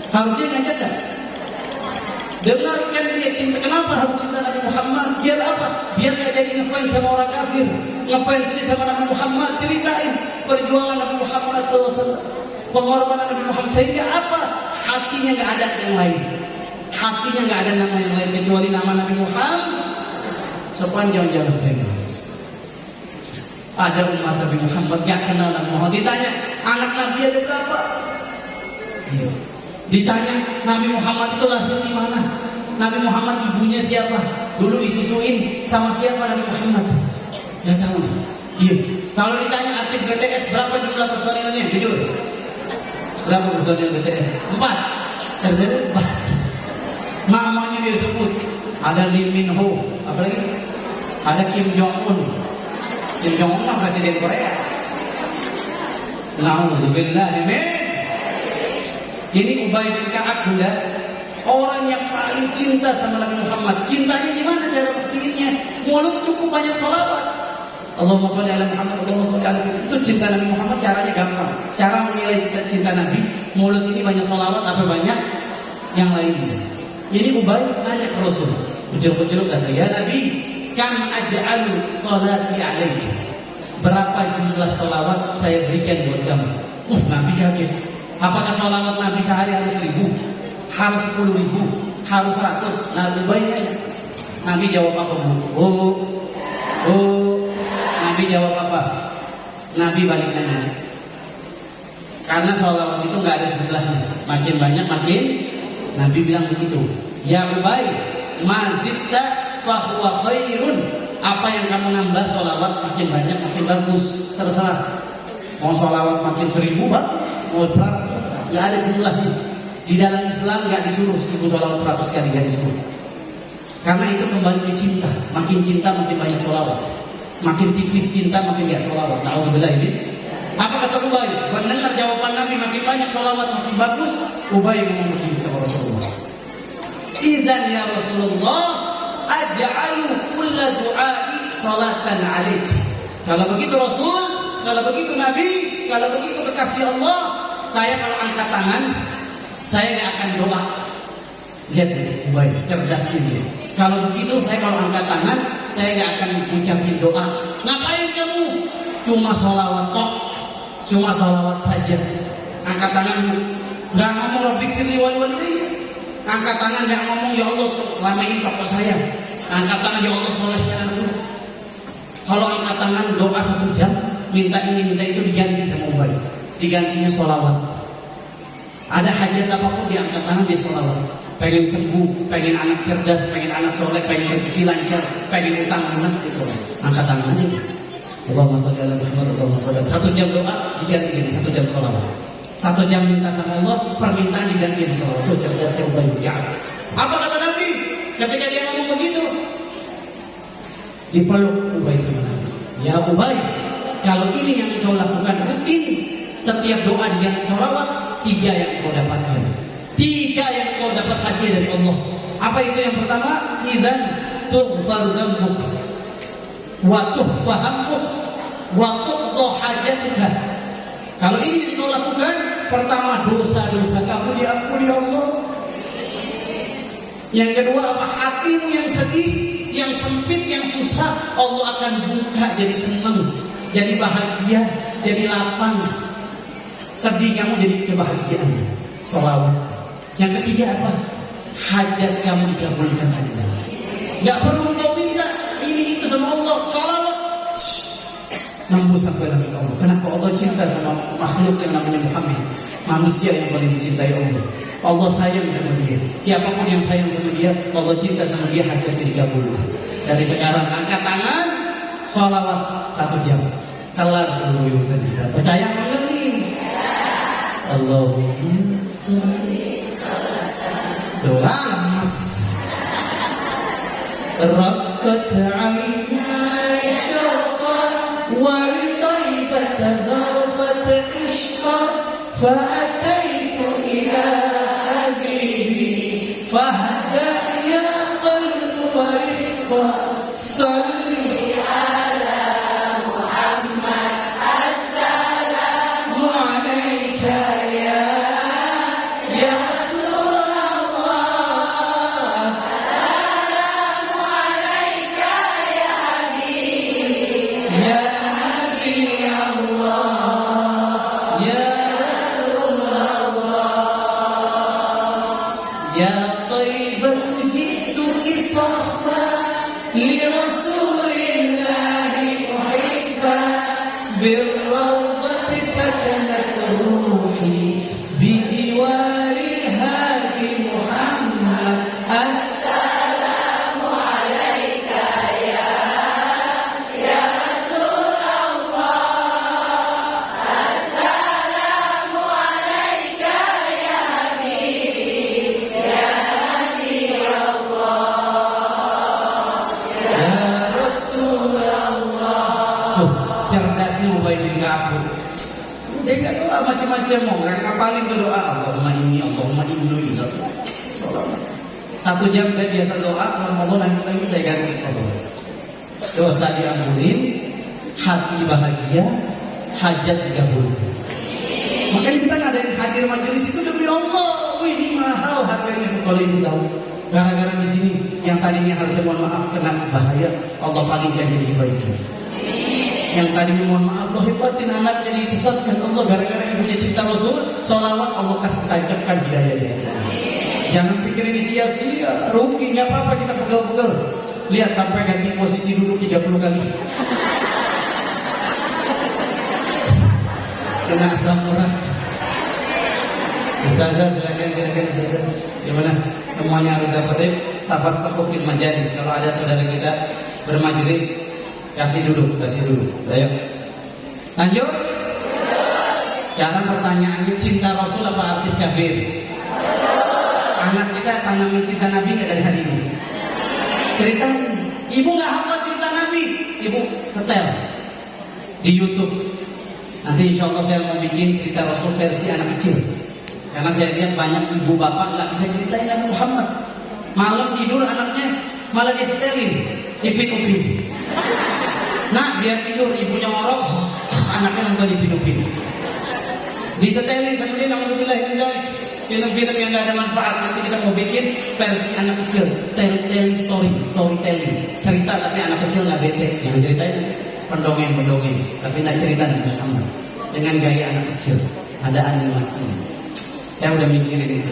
harusnya ngajak kan? Dengarkan dia, kenapa harus cinta Nabi Muhammad? Biar apa? Biar gak jadi ngefans sama orang kafir, ngefans sama Nabi Muhammad. Ceritain perjuangan Nabi Muhammad SAW, pengorbanan Nabi Muhammad, sehingga apa? Hatinya gak ada yang lain, hatinya gak ada nama yang lain kecuali nama Nabi Muhammad. Sepanjang jalan saya ada umat Nabi Muhammad gak kenal Nabi Muhammad. Ditanya anak Nabi ada berapa? Ditanya Nabi Muhammad itu lahir di mana? Nabi Muhammad ibunya siapa? Dulu disusuin sama siapa Nabi Muhammad? Nggak tahu. Iya. Kalau ditanya artis BTS berapa jumlah personilnya? Jujur. Berapa personil BTS? 4. Terjadi 4. Namanya disebut. Ada Lee Min Ho, apalagi? Ada Kim Jong Un. Kim Jong Un kan presiden Korea. Alhamdulillah, amin. Ini Ubay bin Ka'ab, Bunda. Orang yang paling cinta sama Nabi Muhammad. Cintanya gimana cara buktinya? Mulut cukup banyak sholawat. Allahumma sholli ala Muhammad, Allahumma sholli ala Sayyidina. Itu cinta Nabi Muhammad caranya gampang. Cara menilai cinta Nabi, mulut ini banyak sholawat apa banyak yang lainnya. Ini Ubay nanya ke Rasul. Ucap-ucap kata, ya Nabi, kam aj'alu sholati alaika. Berapa jumlah sholawat saya berikan buat kamu? Nabi kaget. Apakah sholawat Nabi sehari harus 1000? Harus 10.000? Harus 100? Nabi bayar. Nabi jawab apa? Nabi jawab apa? Nabi balik nanya. Karena sholawat itu nggak ada jumlahnya. Makin banyak makin. Nabi bilang begitu. Ya Ubay, mazitta fahuwa khairun. Apa yang kamu nambah sholawat makin banyak makin bagus. Terserah. Mau sholawat makin 1000 bagus. Mau berapa terserah. Nggak ada jumlahnya. Di dalam Islam nggak disuruh 1000 sholawat 100 kali, nggak disuruh. Karena itu kembali ke cinta. Makin cinta makin banyak sholawat. Makin tipis cinta makin nggak sholawat. Na'udzubillah ini. Apa kata Ubay? Mendengar jawaban Nabi makin banyak sholawat makin bagus. Ubay ngomong begini sama Rasulullah. Idzan ya Rasulullah, aj'alu kulla du'ai salatan 'alaik. Kalau begitu Rasul, kalau begitu Nabi, kalau begitu kekasih Allah, saya kalau angkat tangan, saya nggak akan doa. Lihat ini, Ubay cerdas ini. Kalau begitu saya kalau angkat tangan, saya nggak akan ucapin doa. Ngapain kamu? Cuma sholawat tok, cuma sholawat saja. Angkat tangan, nggak ngomong Rabbi firli wal walidayya. Angkat tangan nggak ngomong ya Allah ramein toko saya. Angkat tangan ya Allah solehkan aku. Kalau angkat tangan doa 1 jam, minta ini minta itu diganti sama Ubay. Digantinya sholawat. Ada hajat apapun diangkat tangan di sholawat. Pengen sembuh, pengen anak cerdas, pengen anak soleh, pengen rezeki lancar, pengen utang lunas di sholat. Angkat tangan aja. Allahumma sholli ala Muhammad, Allahumma sholli. 1 jam doa diganti jadi 1 jam sholawat. 1 jam minta sama Allah, permintaan diganti di sholawat. Itu cerdas Ubay bin Ka'ab. Apa kata Nabi ketika dia ngomong begitu? Dipeluk Ubay sama Nabi. Ya Ubay, kalau ini yang kau lakukan rutin, setiap doa diganti sholawat, 3 yang kau dapatkan. 3 yang kau dapat hadiah dari Allah. Apa itu yang pertama? Idzan tughfar dzambuk wa tuhfa hammuk wa tuqda hajatuka. Kalau ini yang kau lakukan, pertama dosa-dosa kamu diampuni Allah. Yang kedua apa? Hatimu yang sedih, yang sempit, yang susah, Allah akan buka jadi senang, jadi bahagia, jadi lapang. Sedih kamu jadi kebahagiaan. Sholawat. Yang ketiga apa? Hajat kamu dikabulkan Allah. Gak perlu kau minta ini itu sama Allah. Sholawat nembus sampai Nabi Allah. Kenapa Allah cinta sama makhluk yang namanya Muhammad? Manusia yang paling dicintai Allah. Allah sayang sama dia. Siapapun yang sayang sama dia, Allah cinta sama dia, hajatnya dikabulkan. Dari sekarang angkat tangan, sholawat 1 jam. Kelar seluruh urusan kita. Percaya apa nih? Allahumma sholli doa mas rakat ayna syauqa wa taibat zarfat ishqa fa ataitu ila habibi fahda ya qalbi wa rifqa salli ala Muhammad assalamu alayka ya لرسول الله محبا بالروضة سكنت روحي بجوار الهادي محمد السلام عليك يا ini ke aku. Dia nggak doa macam-macam, mau nggak ngapalin tuh doa Allahumma inni ilah. 1 jam saya biasa doa, Ramadan nanti saya ganti sholat. Dosa diampunin, hati bahagia, hajat dikabulkan. Makanya kita ngadain hadir majelis itu demi Allah. Wih, ini mahal harganya kalau ibu tahu. Gara-gara di sini yang tadinya harusnya mohon maaf kena bahaya, Allah palingkan jadi kebaikan. Yang tadinya mohon maaf, Allah hebatin anak jadi disesatkan Allah gara-gara ibunya cinta Rasul, sholawat Allah kasih tancapkan hidayahnya. Jangan pikir ini sia-sia, rugi, nggak apa-apa kita pegel-pegel. Lihat sampai ganti posisi duduk 30 kali. Kena asam urat. Ustazah silakan Ustazah. Gimana? Semuanya harus dapat tafassahu fil majalis. Kalau ada saudara kita bermajelis, kasih duduk. Ayo. Lanjut. Cara pertanyaannya, cinta Rasul apa artis kafir? Anak kita tanamin cinta Nabi nggak dari hari ini? Ceritain. Ibu nggak hafal cerita Nabi, ibu setel di YouTube. Nanti insya Allah saya mau bikin cerita Rasul versi anak kecil. Karena saya lihat banyak ibu bapak nggak bisa ceritain Nabi Muhammad. Malam tidur anaknya malah disetelin, ipin-upin. Nah biar tidur ibunya ngorok, anaknya nonton ipin-upin. Disetelin kemudian alhamdulillah film-film yang nggak ada manfaat. Nanti kita mau bikin versi anak kecil, storytelling, cerita tapi anak kecil nggak bete, yang ceritain pendongeng, tapi nggak cerita Nabi Muhammad dengan gaya anak kecil, ada animasinya. Saya udah mikirin itu.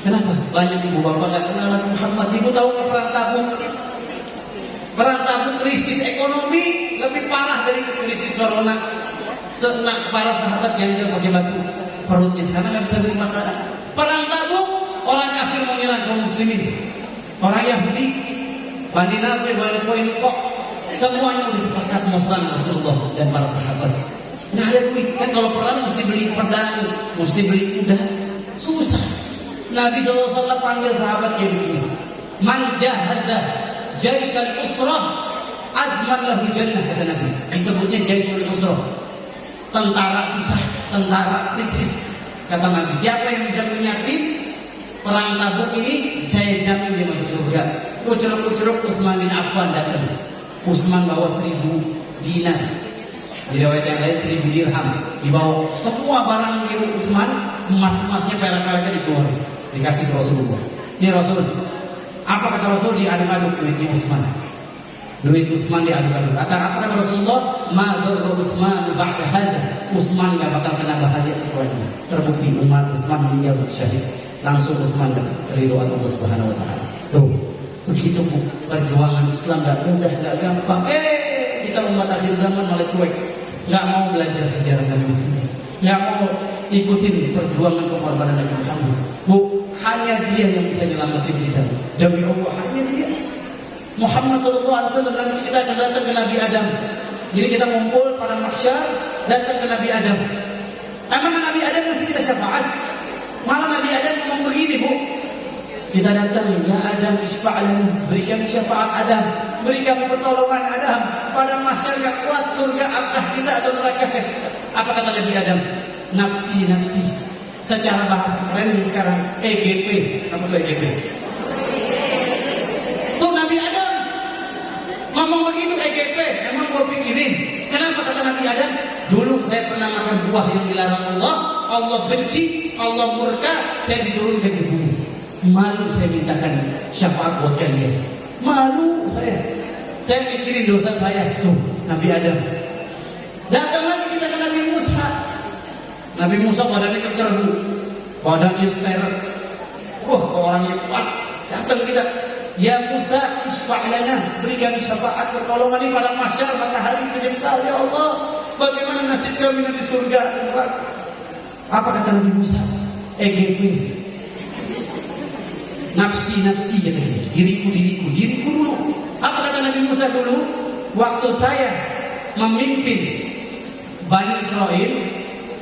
Kenapa? Banyak ibu bapak nggak kenal Nabi Muhammad. Ibu tahu ke perang Tabuk? Perang Tabuk krisis ekonomi lebih parah dari krisis corona. Senak para sahabat ganjil pakai batu perutnya sekarang nggak bisa beli makanan. Perang Tabuk orang kafir menyerang kaum muslimin. Orang Yahudi, Bani Nadir, Bani Qainuqa, semuanya udah sepakat mau serang Rasulullah dan para sahabat. Nggak ada duit kan, kalau perang mesti beli pedang, mesti beli kuda, susah. Nabi SAW panggil sahabat kayak begini, man jahaza jaisyal usrah adman lahu jannah, kata Nabi. Disebutnya jaisyal usrah, tentara susah, tentara krisis. Kata Nabi, siapa yang bisa menyiapin perang Tabuk ini, saya jamin dia masuk surga. Ucuruk-ucuruk Utsman bin Affan datang. Utsman bawa 1000 dinar. Di riwayat yang lain 1000 dirham. Dibawa semua barang milik Utsman, emas-emasnya, perak-peraknya dikeluarin, dikasih ke Rasulullah. Ini Rasul. Apa kata Rasul? Diaduk-aduk duitnya Utsman. Duit Utsman diaduk-aduk. Apa kata Rasulullah? Ma dzarra Utsman ba'da hadzal. Utsman enggak bakal kena bahaya setelah ini. Terbukti umat Utsman meninggal syahid. Langsung Utsman ridwan Allah Subhanahu wa taala. Tuh, begitu perjuangan Islam enggak mudah, enggak gampang. Kita umat akhir zaman malah cuek. Enggak mau belajar sejarah Nabi Muhammad. Enggak mau ikutin perjuangan pengorbanan Nabi Muhammad. Bu, hanya dia yang bisa nyelamatin kita. Demi Allah, hanya dia. Muhammad SAW, nanti kita akan datang ke Nabi Adam. Jadi kita ngumpul pada mahsyar, datang ke Nabi Adam. Emang Nabi Adam mesti kita syafaat? Malah Nabi Adam ngomong begini, Bu. Kita datang, ya Adam isfa'lana, berikan syafaat Adam, berikan pertolongan Adam. Pada mahsyar gak kuat surga apakah kita atau neraka. Apa kata Nabi Adam? Nafsi. Secara bahasa keren sekarang EGP. Apa itu EGP? Tuh Nabi Adam ngomong begitu EGP, emang gua pikirin. Kenapa kata Nabi Adam? Dulu saya pernah makan buah yang dilarang Allah, Allah benci, Allah murka, saya diturunkan di bumi. Malu saya mintakan syafaat buat kalian. Malu saya. Saya mikirin dosa saya. Tuh Nabi Adam. Datang lagi kita ke Nabi Musa. Nabi Musa badannya keker, badannya seret. Orangnya kuat. Datang kita. Ya Musa, isfa'lana, berikan syafaat pertolongan ini pada mahsyar matahari terjengkal. Ya Allah, bagaimana nasib kami di surga? Apa kata Nabi Musa? EGP. Nafsi katanya. Diriku dulu. Apa kata Nabi Musa dulu? Waktu saya memimpin Bani Israel,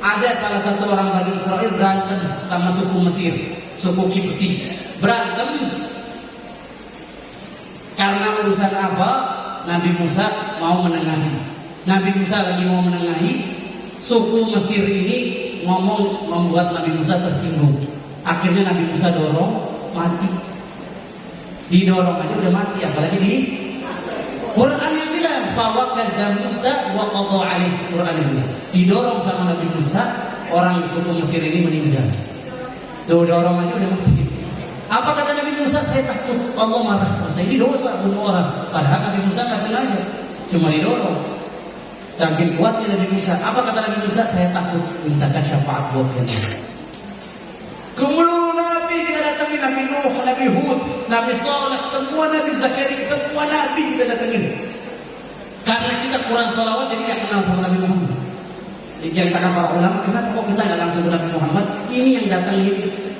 ada salah satu orang Bani Israel berantem sama suku Mesir, suku Kipti. Berantem karena urusan apa? Nabi Musa mau menengahi. Nabi Musa lagi mau menengahi, Suku Mesir ini ngomong membuat Nabi Musa tersinggung. Akhirnya Nabi Musa dorong, mati. Didorong aja udah mati, apalagi di Quran yang bilang bahwa kadzdzaba Musa wa qadha alaihi. Quran yang bilang didorong sama Nabi Musa, orang suku Mesir ini meninggal. Tuh dorong aja udah mati. Apa kata Nabi Musa? Saya takut Allah marah sama saya. Ini dosa bunuh orang. Padahal Nabi Musa kasih aja, cuma didorong. Saking kuatnya Nabi Musa. Apa kata Nabi Musa? Saya takut mintakan syafaat buat kalian. Kemudian Nabi kita datangin, Nabi Nuh, Nabi Hud, Nabi Saleh, semua Nabi Zakaria, semua Nabi kita datangin. Karena kita kurang sholawat, jadi tidak kenal sama Nabi Muhammad. Jadi yang kata para ulama, kenapa kok kita nggak langsung ke Nabi Muhammad? Ini yang datangin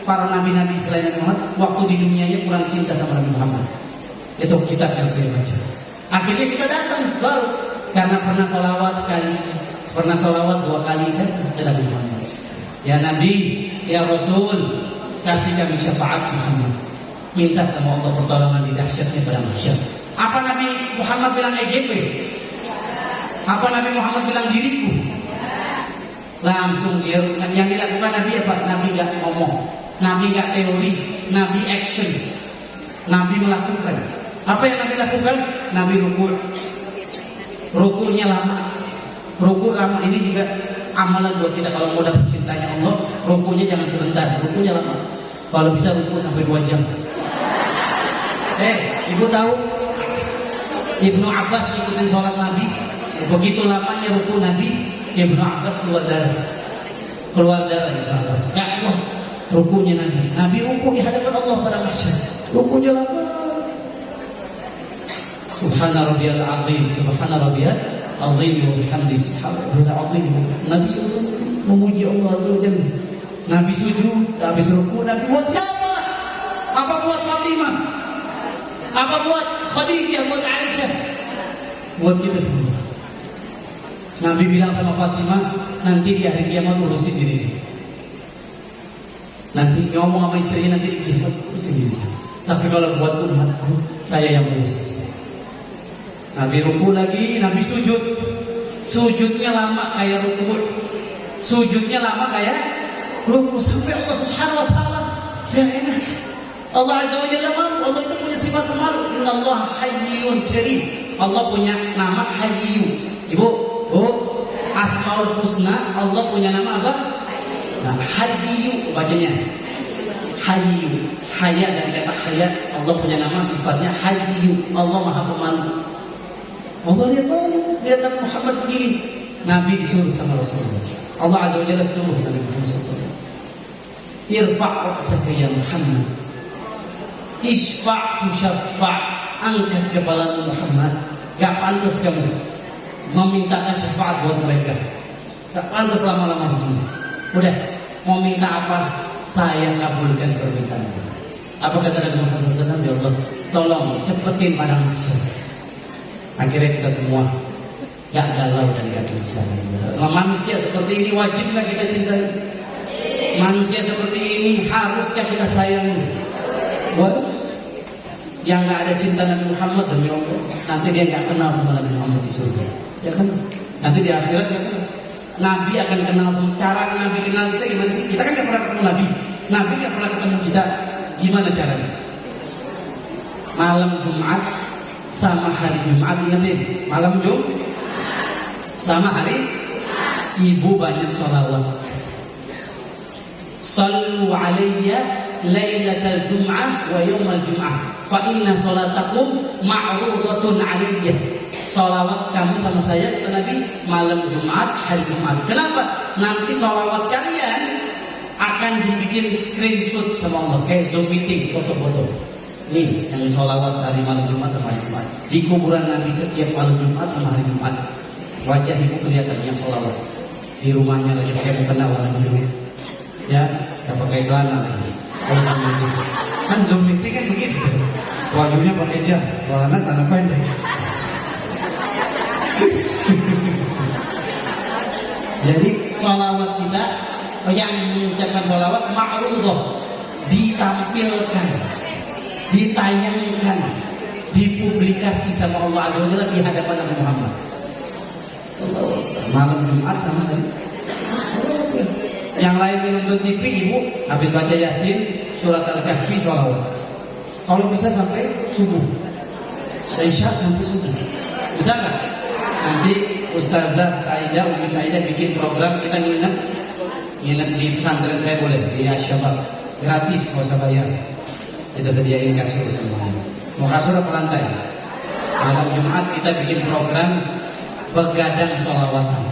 para nabi-nabi selain Nabi Muhammad, waktu di dunianya kurang cinta sama Nabi Muhammad. Itu kitab yang saya baca. Akhirnya kita datang baru karena pernah sholawat sekali, pernah sholawat 2 kali datang ke Nabi Muhammad. Ya Nabi, ya Rasul, kasih kami syafaat Muhammad. Minta sama Allah pertolongan di dahsyatnya pada mahsyar. Apa Nabi Muhammad bilang EGP? Apa Nabi Muhammad bilang diriku? Langsung dia, yang dilakukan Nabi apa? Nabi nggak ngomong, Nabi nggak teori, Nabi action, Nabi melakukan. Apa yang Nabi lakukan? Nabi rukuk, rukunya lama, rukuk lama. Ini juga amalan buat kita kalau mau dapat cintanya Allah. Rukunya jangan sebentar, rukunya lama. Kalau bisa rukuk sampai 2 jam. Ibu tahu? Ibnu Abbas ikutin sholat Nabi. Begitu lamanya rukuk Nabi, Ibnu Abbas keluar darah Ibnu Abbas. Gak kuat rukunya Nabi. Nabi rukuk di hadapan Allah pada mahsyar. Rukunya lama. Subhana rabbiyal azim, subhana rabbiyal azim wa bihamdi, subhana rabbiyal azim. Nabi SAW memuji Allah Azza wa Jalla. Nabi sujud, habis rukuk Nabi buat siapa? Apa buat Fatimah? Apa buat Khadijah, buat Aisyah? Buat kita semua. Nabi bilang sama Fatimah, nanti di hari kiamat urusin diri. Nanti ngomong sama istrinya, nanti di kiamat urusin diri. Tapi kalau buat umatku, saya yang urus. Nabi ruku lagi, Nabi sujud. Sujudnya lama kayak ruku. Sujudnya lama kayak ruku. Sampai Allah Subhanahu wa ta'ala, ya enak. Allah Azza wa Jalla malu. Allah itu punya sifat malu. Inna Allah hayyun karim. Allah punya nama Hayyu. Ibu, Asmaul Husna, Allah punya nama apa? Nah, Hayyu bacanya. Hayyu, haya dan kata haya. Allah punya nama, sifatnya Hayyu. Allah Maha Pemalu. Allah lihat Muhammad begini. Nabi disuruh sama Rasulullah. Allah Azza wa Jalla suruh Nabi Muhammad SAW. Irfa' ra'saka ya Muhammad. Isfa' tusyaffa'. Angkat kepala Muhammad. Gak pantas kamu memintakan syafaat buat mereka. Gak pantas lama-lama begini. Udah, mau minta apa? Saya kabulkan permintaan. Apa kata Nabi Muhammad SAW? Ya Allah, tolong cepetin padang mahsyar. Akhirnya kita semua gak galau dan gak bisa. Manusia seperti ini wajibkah kita cintai? Manusia seperti ini haruskah kita sayangi? Waduh, yang gak ada cinta Nabi Muhammad demi Allah, nanti dia gak kenal sama Nabi Muhammad di surga. Ya kan? Nanti di akhirat ya kan? Nabi akan kenal sama cara Nabi kenal kita gimana sih? Kita kan gak pernah ketemu Nabi. Nabi gak pernah ketemu kita. Gimana caranya? Malam Jumat sama hari Jumat, ingetin, malam Jumat sama hari ibu banyak sholawat. Sallu alayya lailatal jum'ah wa yawmal jum'ah fa inna salatakum ma'rudatun alayya. Sholawat kamu sama saya kata Nabi malam Jumat, hari Jumat. Kenapa? Nanti sholawat kalian akan dibikin screenshot sama Allah, kayak Zoom meeting, foto-foto. Nih yang sholawat hari malam Jumat sama hari Jumat. Di kuburan Nabi setiap malam Jumat sama hari Jumat, wajah ibu kelihatan yang sholawat. Di rumahnya lagi pakai mukena warna biru, ya, nggak pakai celana lagi. Kalau Zoom meeting, kan Zoom meeting kan begitu. Wajunya pakai jas, celana tanah pendek. Jadi sholawat kita yang mengucapkan sholawat ma'rudah, ditampilkan, ditayangkan, dipublikasi sama Allah Azza wa Jalla di hadapan Nabi Muhammad. Malam Jumat sama hari Yang lain nonton TV, ibu habis baca Yasin, surat Al-Kahfi, sholawat. Kalau bisa sampai subuh, Isya sampai subuh. Bisa nggak? Nanti Ustazah Saidah, Umi Saidah bikin program, kita nginep di pesantren saya boleh, di Asyabab, gratis, nggak usah bayar. Kita sediain kasur semuanya. Mau kasur apa lantai? Malam Jumat kita bikin program begadang sholawatan.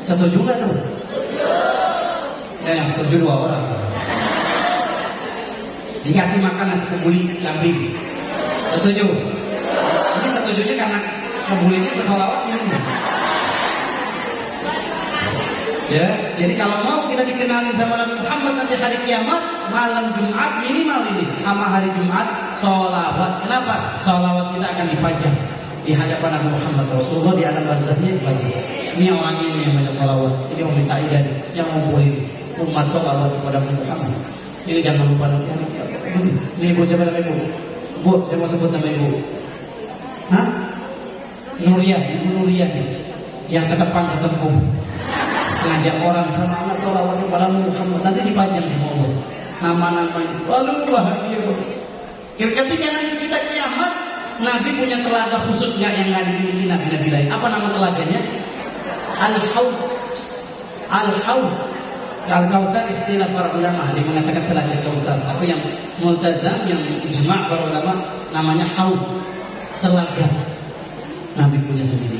Setuju nggak tuh? Yang setuju 2 orang. Dikasih makan nasi kebuli kambing. Setuju? Ini setujunya karena kebulinya bersolawatnya. Ya, jadi kalau mau kita dikenalin sama Nabi Muhammad nanti hari kiamat, malam Jumat minimal ini sama hari Jumat sholawat. Kenapa? Sholawat kita akan dipajang di hadapan Nabi Muhammad Rasulullah di alam barzahnya dipajang. Ini orang ini yang banyak sholawat. Ini Umi Saidah yang ngumpulin umat sholawat kepada Nabi Muhammad. Ini jangan lupa nanti. Ini ibu siapa nama ibu? Bu, saya mau sebut nama ibu. Hah? Nuriyah, ibu Nuriyah nih, yang ketepan ketepung ngajak orang semangat sholawat kepada Muhammad, nanti dipajang sama Allah nama-namanya. Waduh bahagia. Ketika nanti kita kiamat, Nabi punya telaga khusus nggak yang nggak dimiliki nabi-nabi lain? Apa nama telaganya? Al-Haud. Al-Haud. Al-Kautsar istilah para ulama, dia mengatakan telaga Kautsar. Tapi yang multazam, yang ijma' para ulama namanya Haud, telaga. Nabi punya sendiri.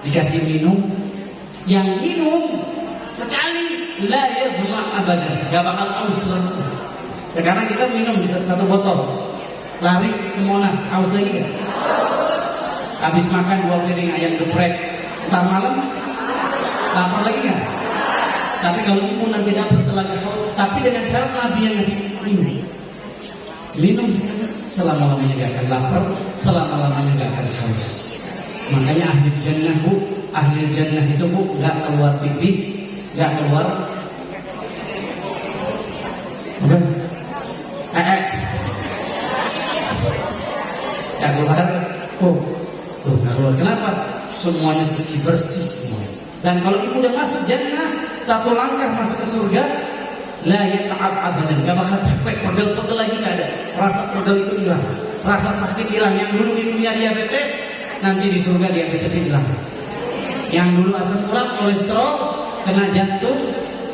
Dikasih minum, yang minum sekali la yadhma abadan, gak bakal haus lagi. Sekarang kita minum di satu botol, lari ke Monas, haus lagi gak? Habis makan 2 piring ayam geprek, entar malam lapar lagi gak? Tapi kalau ibu nanti dapat telaga haus, tapi dengan syarat Nabi yang ngasih minum selama-lamanya gak akan lapar, selama-lamanya gak akan haus. Makanya ahli jannah bu, ahli jannah itu bu nggak keluar pipis, nggak keluar nggak keluar nggak keluar. Kenapa? Semuanya suci bersih semua. Dan kalau ibu udah masuk jannah, 1 langkah masuk ke surga, la yata'ab abadan, nggak bakal capek, pegel-pegel lagi nggak ada. Rasa pegel itu hilang, rasa sakit hilang. Yang dulu di dunia diabetes, nanti di surga diabetesnya hilang. Yang dulu asam urat, kolesterol, kena jantung,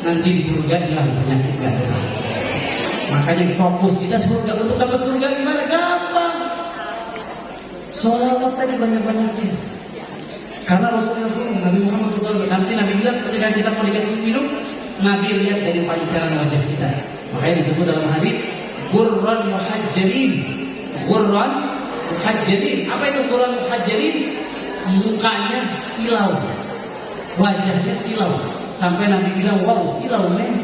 nanti di surga hilang penyakit gak ada sakit. Makanya fokus kita surga. Untuk dapat surga gimana? Gampang. Sholawat tadi banyak-banyaknya. Karena Rasulullah Nabi Muhammad SAW nanti Nabi bilang ketika kita mau dikasih minum, Nabi lihat dari pancaran wajah kita. Makanya disebut dalam hadis Ghurran muhajjalin. Ghurran muhajjalin. Apa itu Ghurran muhajjalin? Mukanya silau, wajahnya silau, sampai Nabi bilang, wow silau men.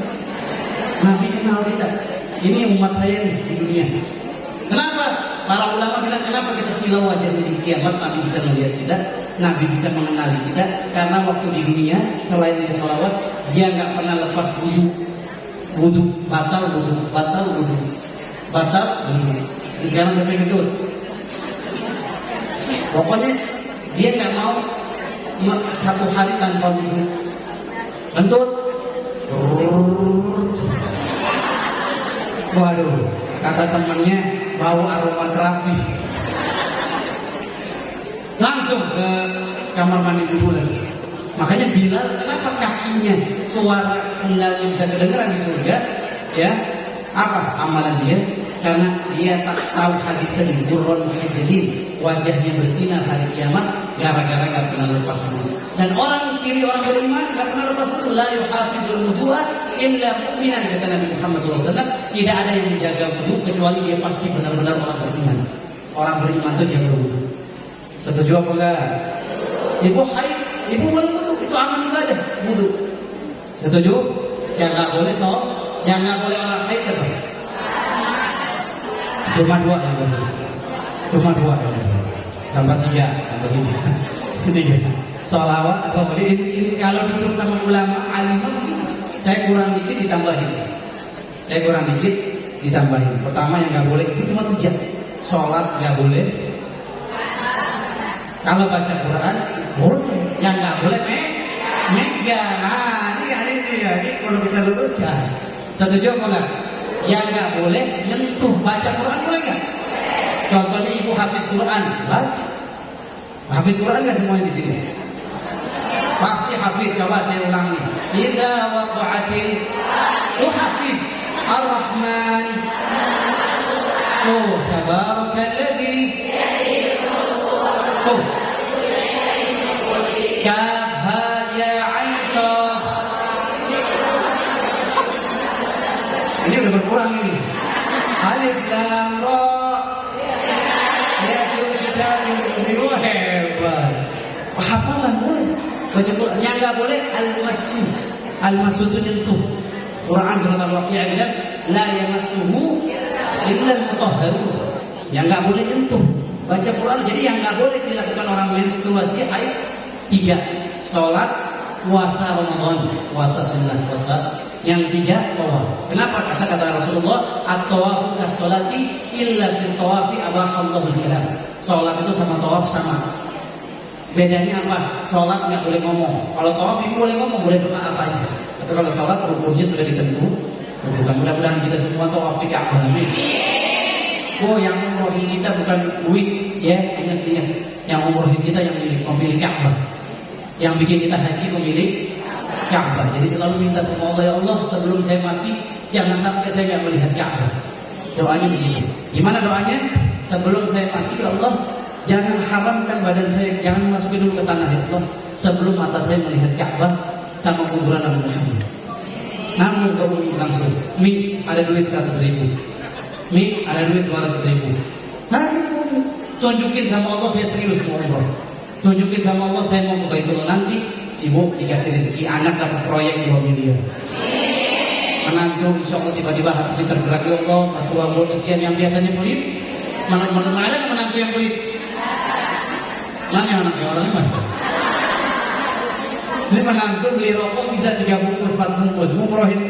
Nabi kenal kita. Ini umat saya nih di dunia. Kenapa? Para ulama bilang kenapa kita silau wajah di kiamat? Nabi bisa melihat kita, Nabi bisa mengenali kita, karena waktu di dunia selain dia sholawat, dia nggak pernah lepas wudu, batal wudu. Sekarang sampai gitu. Pokoknya dia nggak mau 1 hari tanpa wudu. Bentut. Waduh, kata temannya bau aromaterapi. Langsung ke kamar mandi dulu lagi. Makanya Bilal, kenapa kakinya suara sendalnya bisa kedengeran di surga? Ya, apa amalan dia? Karena dia tak tahu hadis tadi, Ghurran muhajjalin, wajahnya bersinar hari kiamat gara-gara gak pernah lepas wudu. Dan orang ciri orang beriman gak pernah lepas wudu, la yuhafidul wudu'a illa mu'minan, kata Nabi Muhammad SAW. Tidak ada yang menjaga wudu kecuali dia pasti benar-benar orang beriman. Orang beriman itu jaga wudu. Setuju apa enggak? Ibu haid, ibu boleh wudu, itu amal ibadah, wudu. Setuju? Yang gak boleh yang gak boleh orang haid apa? Cuma 2 yang boleh. Cuma 2 yang boleh. Tambah 3. 3. Sholawat apa boleh? Ini kalau duduk sama ulama alim, saya kurang dikit ditambahin. Pertama yang nggak boleh itu cuma 3. Sholat nggak boleh. Kalau baca Quran boleh. Yang nggak boleh megang. Nah, ini ini kalau kita luruskan. Setuju apa enggak? Yang nggak boleh nyentuh baca Quran boleh nggak? Contohnya ibu hafiz Quran, baca. Hafiz Quran nggak semuanya di sini? Pasti hafiz. Coba saya ulangi. Idza waqa'atil hafiz Ar-Rahman. Oh, tabarakalladzi oh. Kaf ha ya ain sad. Ini udah berkurang ini. Alif lam ra. Ya kita ini hebat. Hafalan boleh. Baca Quran. Yang enggak boleh al-masu. Al-masu itu nyentuh. Quran surat Al-Waqi'ah bilang la yamassuhu illa al-mutahharun. Yang enggak boleh nyentuh baca Quran. Jadi yang enggak boleh dilakukan orang menstruasi ayat 3. Salat, puasa Ramadan, puasa sunnah, puasa. Yang 3 tawaf. Kenapa kata Rasulullah at-tawafu kas-salati illa fi tawafi abahallahu al-kalam. Salat itu sama tawaf sama. Bedanya apa? Salat nggak boleh ngomong. Kalau tawaf itu boleh ngomong, boleh doa apa aja. Tapi kalau salat rukunnya sudah ditentu. Mudah-mudahan kita semua tawaf di Ka'bah. Amin. Oh, yang umrohin kita bukan duit, ya ingat. Yang umrohin kita yang memilih Ka'bah. Yang bikin kita haji memilih Ka'bah. Jadi selalu minta sama Allah, ya Allah sebelum saya mati jangan sampai saya nggak melihat Ka'bah. Doanya begitu. Gimana doanya? Sebelum saya mati, ya Allah jangan haramkan badan saya, jangan masukin dulu ke tanah ya Allah sebelum mata saya melihat Ka'bah sama kuburan Nabi Muhammad. Namun ke Umi langsung, Mi ada duit 100.000, Mi ada duit 200.000. Nah, tunjukin sama Allah saya serius mau umroh. Tunjukin sama Allah saya mau ke Baitullah. Nanti ibu dikasih rezeki, anak dapat proyek 2 miliar. Menantu insya Allah tiba-tiba hatinya tergerak, ya Allah mertua buat sekian yang biasanya pelit. Mana ada menantu yang pelit? Mana anaknya orang mana? Ini menantu beli rokok bisa 3 bungkus 4 bungkus, ngumrohin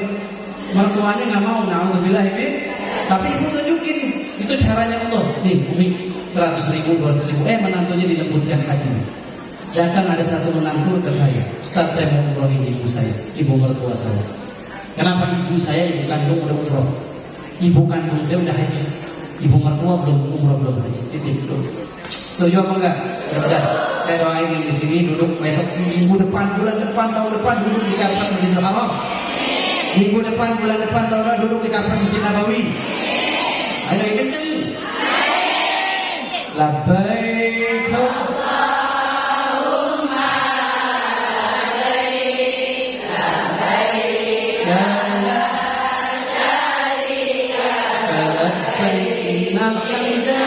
mertuanya nggak mau, na'udzubillah ini. Tapi ibu tunjukin, itu caranya Allah. Nih, Umi 100.000, 200.000. Menantunya dilembutkan hati. Datang ada satu menantu ke saya, Ustaz saya mau umrohin ibu saya, ibu mertua saya. Kenapa ibu saya ibu kandung udah umroh, ibu kandung saya udah haji, ibu mertua belum umroh belum haji. Titik dulu. Setuju apa enggak? Ya udah, saya doain yang di sini duduk besok minggu depan, bulan depan, tahun depan duduk di karpet Masjidil Haram. Minggu depan, bulan depan, tahun depan duduk di karpet Masjid Nabawi. Ada yang kenceng. Labbaik Allahumma labbaik, labbaik la syarika lak, labbaik innal hamda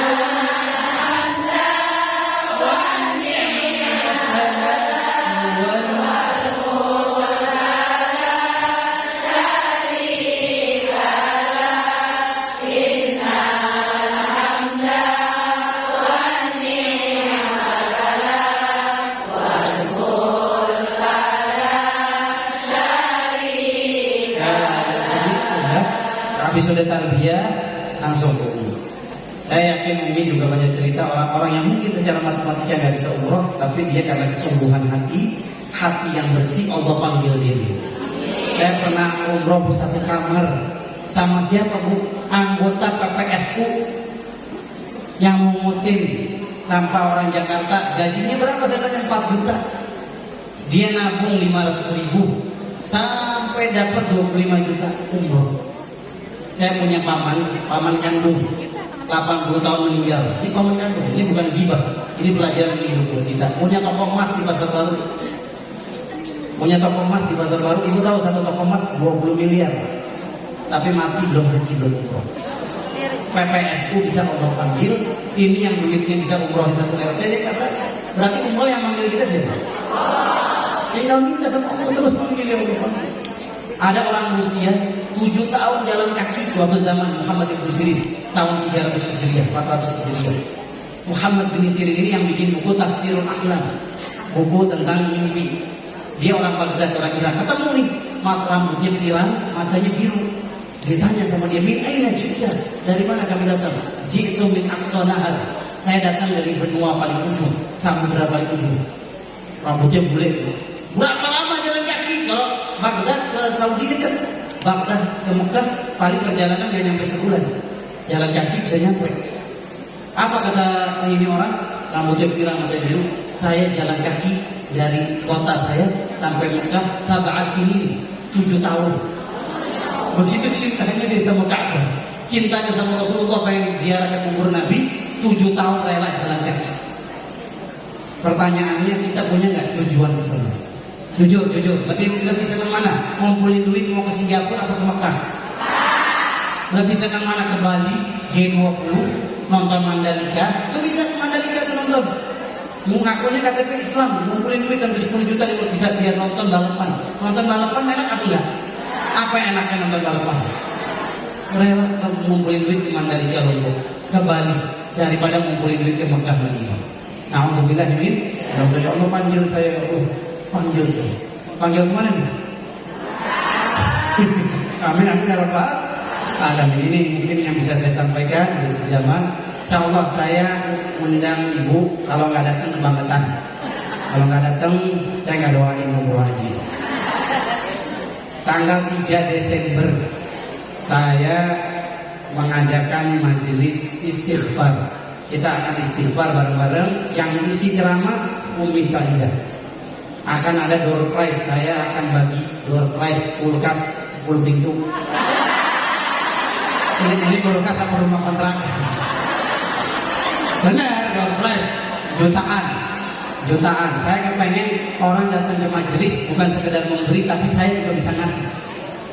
habis sudah tarbiyah langsung ke umroh. Saya yakin Umi juga banyak cerita orang-orang yang mungkin secara matematika nggak bisa umroh, tapi dia karena kesungguhan hati yang bersih Allah panggil dia. Saya pernah umroh satu kamar sama siapa Bu? Anggota PPSU yang mengutin sampah orang Jakarta. Gajinya berapa? Saya tanya 4 juta. Dia nabung 500.000 sampai dapat 25 juta umroh. Saya punya paman kandung 80 tahun meninggal. Ini paman kandung, ini bukan gibah. Ini pelajaran hidup buat kita. Punya toko emas di Pasar Baru. Ibu tahu satu toko emas 20 miliar. Tapi mati belum haji belum umroh. PPSU bisa Allah panggil. Ini yang duitnya bisa umroh satu RT. Dia kata, berarti umroh yang manggil kita siapa? Tinggal minta sama Allah terus panggil ya Allah. Ada orang Rusia 7 tahun jalan kaki waktu zaman Muhammad bin Sirin tahun 300 Hijriah, 400 Hijriah. Muhammad bin Sirin ini yang bikin buku Tafsirul Ahlam, buku tentang mimpi. Dia orang Baghdad, orang Irak. Ketemu nih, rambutnya pirang, matanya biru. Ditanya sama dia, min aina ji'ta? Dari mana kami datang? Ji'tu min aqsa nahar. Saya datang dari benua paling ujung, samudra paling ujung. Rambutnya bule. Berapa lama jalan kaki? Kalau Baghdad ke Saudi dekat. Baghdad ke Mekah paling perjalanan nggak nyampe sebulan. Jalan kaki bisa nyampe. Apa kata ini orang? Rambutnya pirang, mata biru. Saya jalan kaki dari kota saya sampai Mekah 7 sini, 7 tahun. Begitu cintanya dia sama Ka'bah. Cintanya sama Rasulullah, pengen ziarah ke kubur Nabi, 7 tahun rela jalan kaki. Pertanyaannya, kita punya nggak tujuan ke sana? Jujur, lebih senang mana? Ngumpulin duit mau ke Singapura apa ke Mekah? Lebih senang mana? Ke Bali, G20, nonton Mandalika? Itu bisa ke Mandalika tuh nonton. Mengakunya KTP Islam, ngumpulin duit sampai 10 juta bisa dia nonton balapan. Nonton balapan enak apa enggak? Apa yang enaknya nonton balapan? Rela ngumpulin duit ke Mandalika Lombok, ke Bali, daripada ngumpulin duit ke Mekah Madinah. Alhamdulillah ini, alhamdulillah Allah panggil saya, panggil saya. Panggil kemana nih? Amin, amin ya Rabbal Alamin. Ini mungkin yang bisa saya sampaikan di sejaman. Insyaallah saya undang ibu, kalau nggak datang kebangetan. Kalau nggak datang, saya nggak doain umroh haji. Tanggal 3 Desember saya mengadakan majelis istighfar. Kita akan istighfar bareng-bareng. Yang isi ceramah Umi Sahidah. Akan ada door prize. Saya akan bagi door prize kulkas 10 pintu. Ini kulkas apa rumah kontrakan? Benar, door prize jutaan. Saya kan pengen orang datang ke majelis bukan sekedar memberi, tapi saya juga bisa ngasih.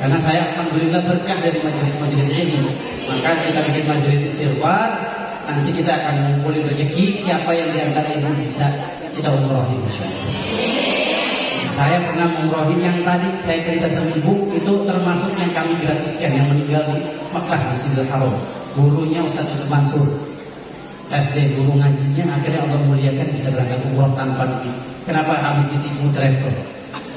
Karena saya alhamdulillah berkah dari majelis-majelis ini. Maka kita bikin majelis istighfar. Nanti kita akan ngumpulin rezeki. Siapa yang diantara ibu bisa kita umrohin, insyaallah. Saya pernah umrohin yang tadi saya cerita sama ibu, itu termasuk yang kami gratiskan, yang meninggal di Mekah Masjidil Haram. Gurunya Ustaz Yusuf Mansur, SD, guru ngajinya. Akhirnya Allah muliakan bisa berangkat umroh tanpa duit. Kenapa? Habis ditipu travel.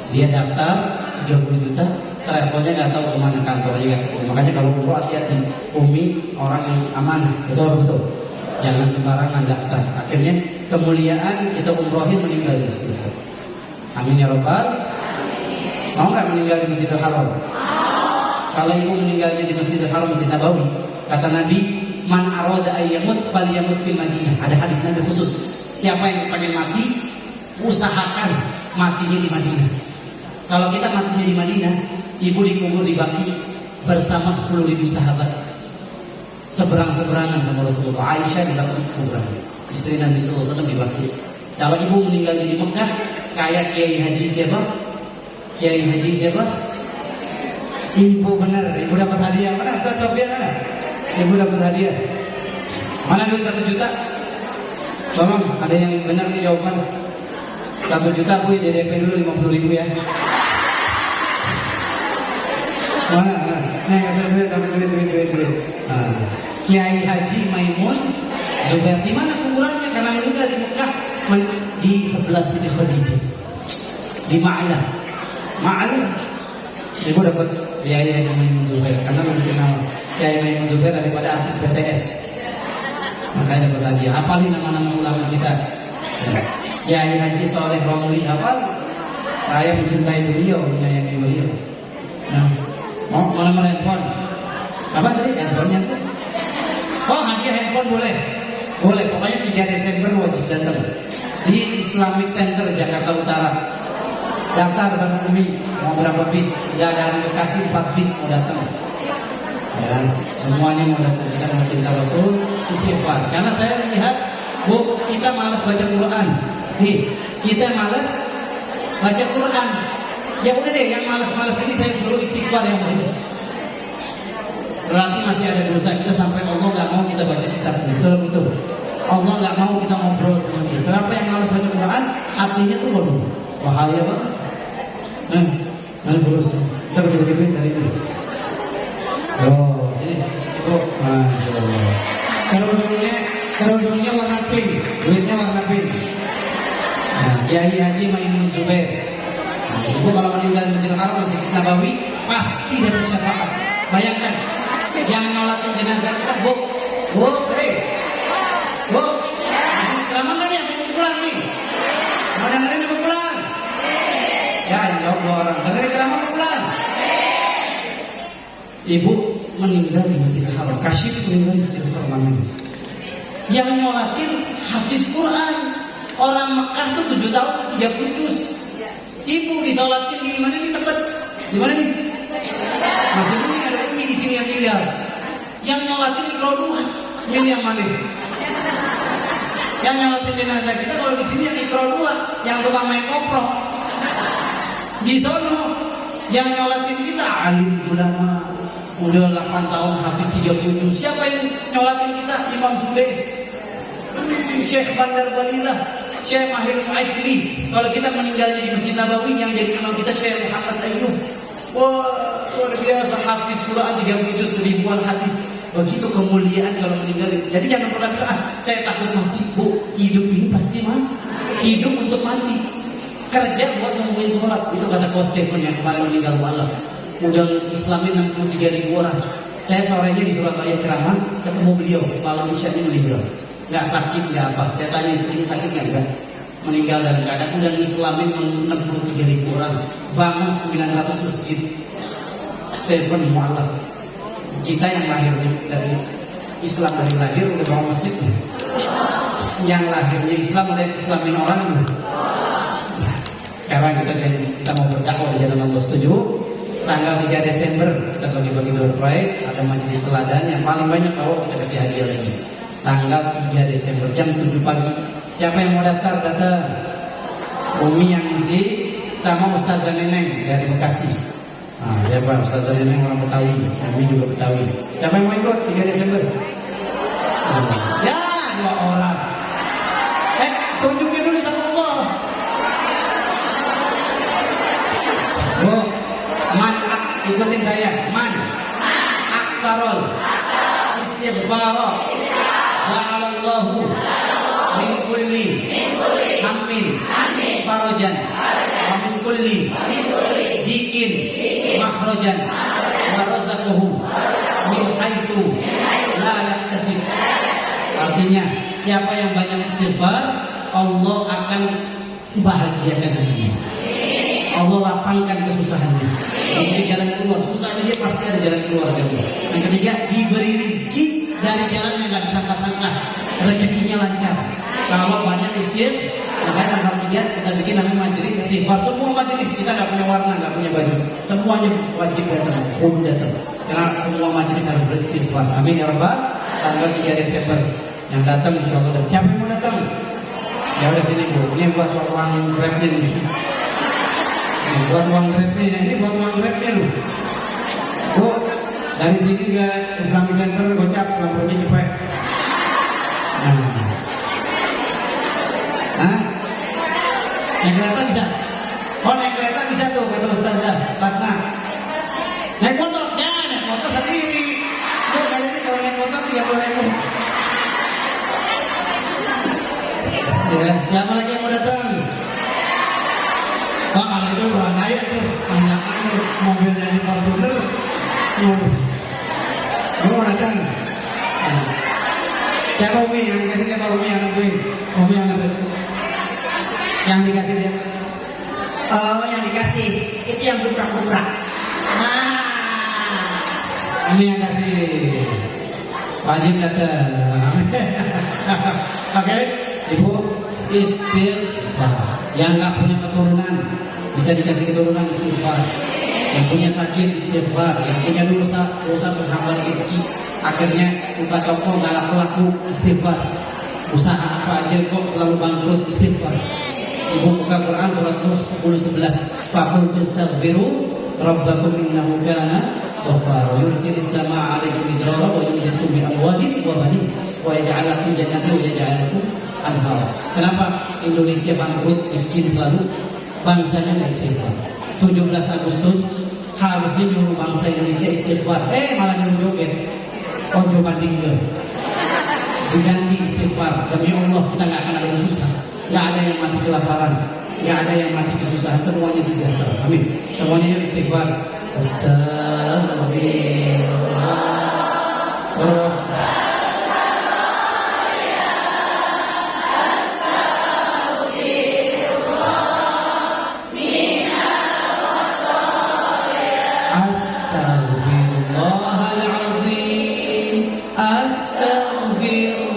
Dia daftar 30 juta, travelnya nggak tahu kemana, kantornya nggak tahu. Makanya kalau umroh hati-hati. Umi orang yang amanah, betul. Jangan sembarangan daftar. Akhirnya kemuliaan kita umrohin meninggal di Masjidil Haram. Amin ya Rabbal. Mau nggak meninggal di Masjidil Haram? Kalau ibu meninggalnya di Masjidil Haram, Masjid Nabawi, kata Nabi, man arada ayyamut falyamut fil Madinah. Ada hadis Nabi khusus. Siapa yang pengen mati, usahakan matinya di Madinah. Kalau kita matinya di Madinah, ibu dikubur di Baqi bersama 10.000 sahabat. Seberang-seberangan sama Rasulullah. Aisyah di Baqi kuburan, istri Nabi sallallahu alaihi wasallam di Baqi. Kalau ibu meninggal di Mekah, kayak Kiai Haji siapa? Ibu benar, ibu dapat hadiah. Mana Ustaz Sofian mana? Ibu dapat hadiah. Mana duit 1 juta? Tolong, ada yang benar nih jawaban. 1 juta bu, DP dulu 50.000 ya. Mana? Nih kasih duit, duit. Kiai Haji Maimun Zubair, di mana kuburannya? Karena meninggal di Mekah, di sebelah Siti Khadijah, di Ma'ala. Ibu dapat Kiai Haji Maimun Zubair karena lebih kenal Kiai Maimun Zubair daripada artis BTS. Makanya dapat hadiah. Apalin nama-nama ulama kita. Kiai Haji Soleh Romli, hafal? Saya mencintai beliau, menyayangi beliau. Nah, mau nomor handphone? Apa tadi handphonenya tuh? Oh, hadiah handphone boleh. Pokoknya 3 Desember wajib datang di Islamic Center Jakarta Utara. Daftar sama Umi, mau berapa bis? Ya dari Bekasi 4 bis mau datang. Ya, semuanya mau datang. Kita mau cinta Rasul, istighfar. Karena saya lihat, bu, kita malas baca Quran. Kita malas baca Quran. Ya udah deh, yang malas-malas ini saya perlu istighfar yang begitu. Berarti masih ada dosa kita sampai Allah nggak mau kita baca kitab. Betul. Allah nggak mau kita ngobrol sama dia. Siapa yang malas baca Quran, hatinya tuh waduh, bahaya banget. Nanti terus kita betul-betul dari ini. Oh, sini. Oh, masya Allah. Kerudungnya warna pink, duitnya warna pink. Nah, Kiai Haji Maimun Zubair. Ibu kalau meninggal di Masjidil Haram, Masjid Nabawi, pasti dapat syafaat. Bayangkan, yang nolakin jenazah kita, bu, masih ceramah kan ya, mau pulang nih? Mau dengerin apa pulang? Ya, yang jawab 2 orang. Dengerin ceramah bukan? Ibu meninggal di Masjidil Haram. Kasyif meninggal di Masjidil Haram. Yang nyolatin hafiz Quran. Orang Mekah tuh 7 tahun 30 juz. Ibu disolatin di mana nih tempat? Di mana nih? Masih ini ada Umi di sini yang tinggal. Yang nyolatin Iqra 2. Ini yang mana? Yang nyolatin jenazah kita kalau di sini yang Iqra 2, yang tukang main koprok. Di sono yang nyolatin kita alim ulama. Udah 8 tahun habis 30 juz. Siapa yang nyolatin kita? Imam Sudais, Syekh Bandar Balilah, Syekh Mahir Mu'aikli. Kalau kita meninggalnya di Masjid Nabawi, yang jadi imam kita Syekh Muhammad Ayyub. Wah, luar biasa, hafiz Quran 30 juz, ribuan hadis. Begitu kemuliaan kalau meninggal. Jadi jangan pernah bilang, saya takut mati. Bu, hidup ini pasti mati. Hidup untuk mati. Kerja buat nemuin sholat. Itu kata Coach Stephen yang kemarin meninggal mu'alaf. Udah Islamin 63.000 orang. Saya sorenya di Surabaya ceramah, ketemu beliau, malam isyanya meninggal. Nggak sakit, nggak apa. Saya tanya istrinya sakit nggak? Meninggal dalam keadaan udah Islamin 63.000 orang. Bangun 900 masjid. Stephen mu'alaf. Kita yang lahirnya dari Islam dari lahir udah bangun masjid. Yang lahirnya Islam udah Islamin orang. Sekarang kita mau berdakwah di jalan Allah, setuju? Tanggal 3 Desember kita bagi-bagi door prize, ada majelis teladan yang paling banyak tahu kita kasih hadiah lagi. Tanggal 3 Desember jam 7 pagi. Siapa yang mau daftar? Datang. Umi yang isi sama Ustazah Neneng dari Bekasi. Nah, siapa? Ustazah Neneng orang Betawi, Umi juga Betawi. Siapa yang mau ikut 3 Desember? Ya, 2 orang. Tunjukin dulu sama Allah. Oh, man ikutin saya. Man akfarol istighfar ja'alallahu min kulli hammin farajan wa min kulli dikin makhrajan wa razaqahu min haitsu la yahtasib. Artinya, siapa yang banyak istighfar, Allah akan bahagiakan hatinya. Allah lapangkan kesusahannya. Memberi jalan keluar, susahnya dia pasti ada jalan keluar. Yang ketiga, diberi rezeki dari jalan yang nggak disangka-sangka, rezekinya lancar. Kalau banyak istighfar, maka tanggal 3 kita bikin namanya majelis istighfar. Semua majelis kita nggak punya warna, nggak punya baju, semuanya wajib datang, kudu datang. Karena semua majelis harus beristighfar. Amin ya rabbal. Tanggal 3 Desember yang datang insya Allah. Siapa yang mau datang? Ya udah sini Bu, ini buat uang grabnya nih. Buat uang grabnya, ini buat uang grabnya loh. Bu, dari sini ke Islamic Center gocap, pulang pergi cepet. Naik kereta bisa? Oh, naik kereta bisa tuh, kata Ustazah Fatna. Naik motor? Jangan, naik motor sendiri. Bu, kayaknya kalau naik motor 30.000. Ya, siapa lagi yang mau datang? Wah, kalau itu orang kaya tuh, banyak mobilnya di Fortuner. Mau datang? Siapa Umi? Yang dikasih siapa Umi? Yang Umi? Umi yang itu? Yang dikasih dia? Oh, yang dikasih itu yang kuprak-kuprak. Nah, Umi yang kasih. Wajib datang. Oke, Ibu istighfar. Yang nggak punya keturunan bisa dikasih keturunan istighfar. Yang punya sakit istighfar. Yang punya dosa menghambat rezeki, akhirnya buka toko nggak laku-laku istighfar. Usaha apa aja kok selalu bangkrut istighfar. Ibu buka Quran surat Nuh 10:11. Faqul tastaghfiru rabbakum innahu kana ghaffara yursilis samaa 'alaikum midrara wa yumdidkum bi amwalin wa banin wa yaj'al lakum jannatin wa yaj'al lakum anhara. Kenapa Indonesia bangkrut, miskin selalu? Bangsanya nggak istighfar. 17 Agustus harusnya nyuruh bangsa Indonesia istighfar, malah nyuruh joget. Ojo bandingkeun. Diganti istighfar. Demi Allah kita nggak akan ada susah. Nggak ada yang mati kelaparan, nggak ada yang mati kesusahan, semuanya sejahtera. Amin. Semuanya istighfar. Astagfirullah.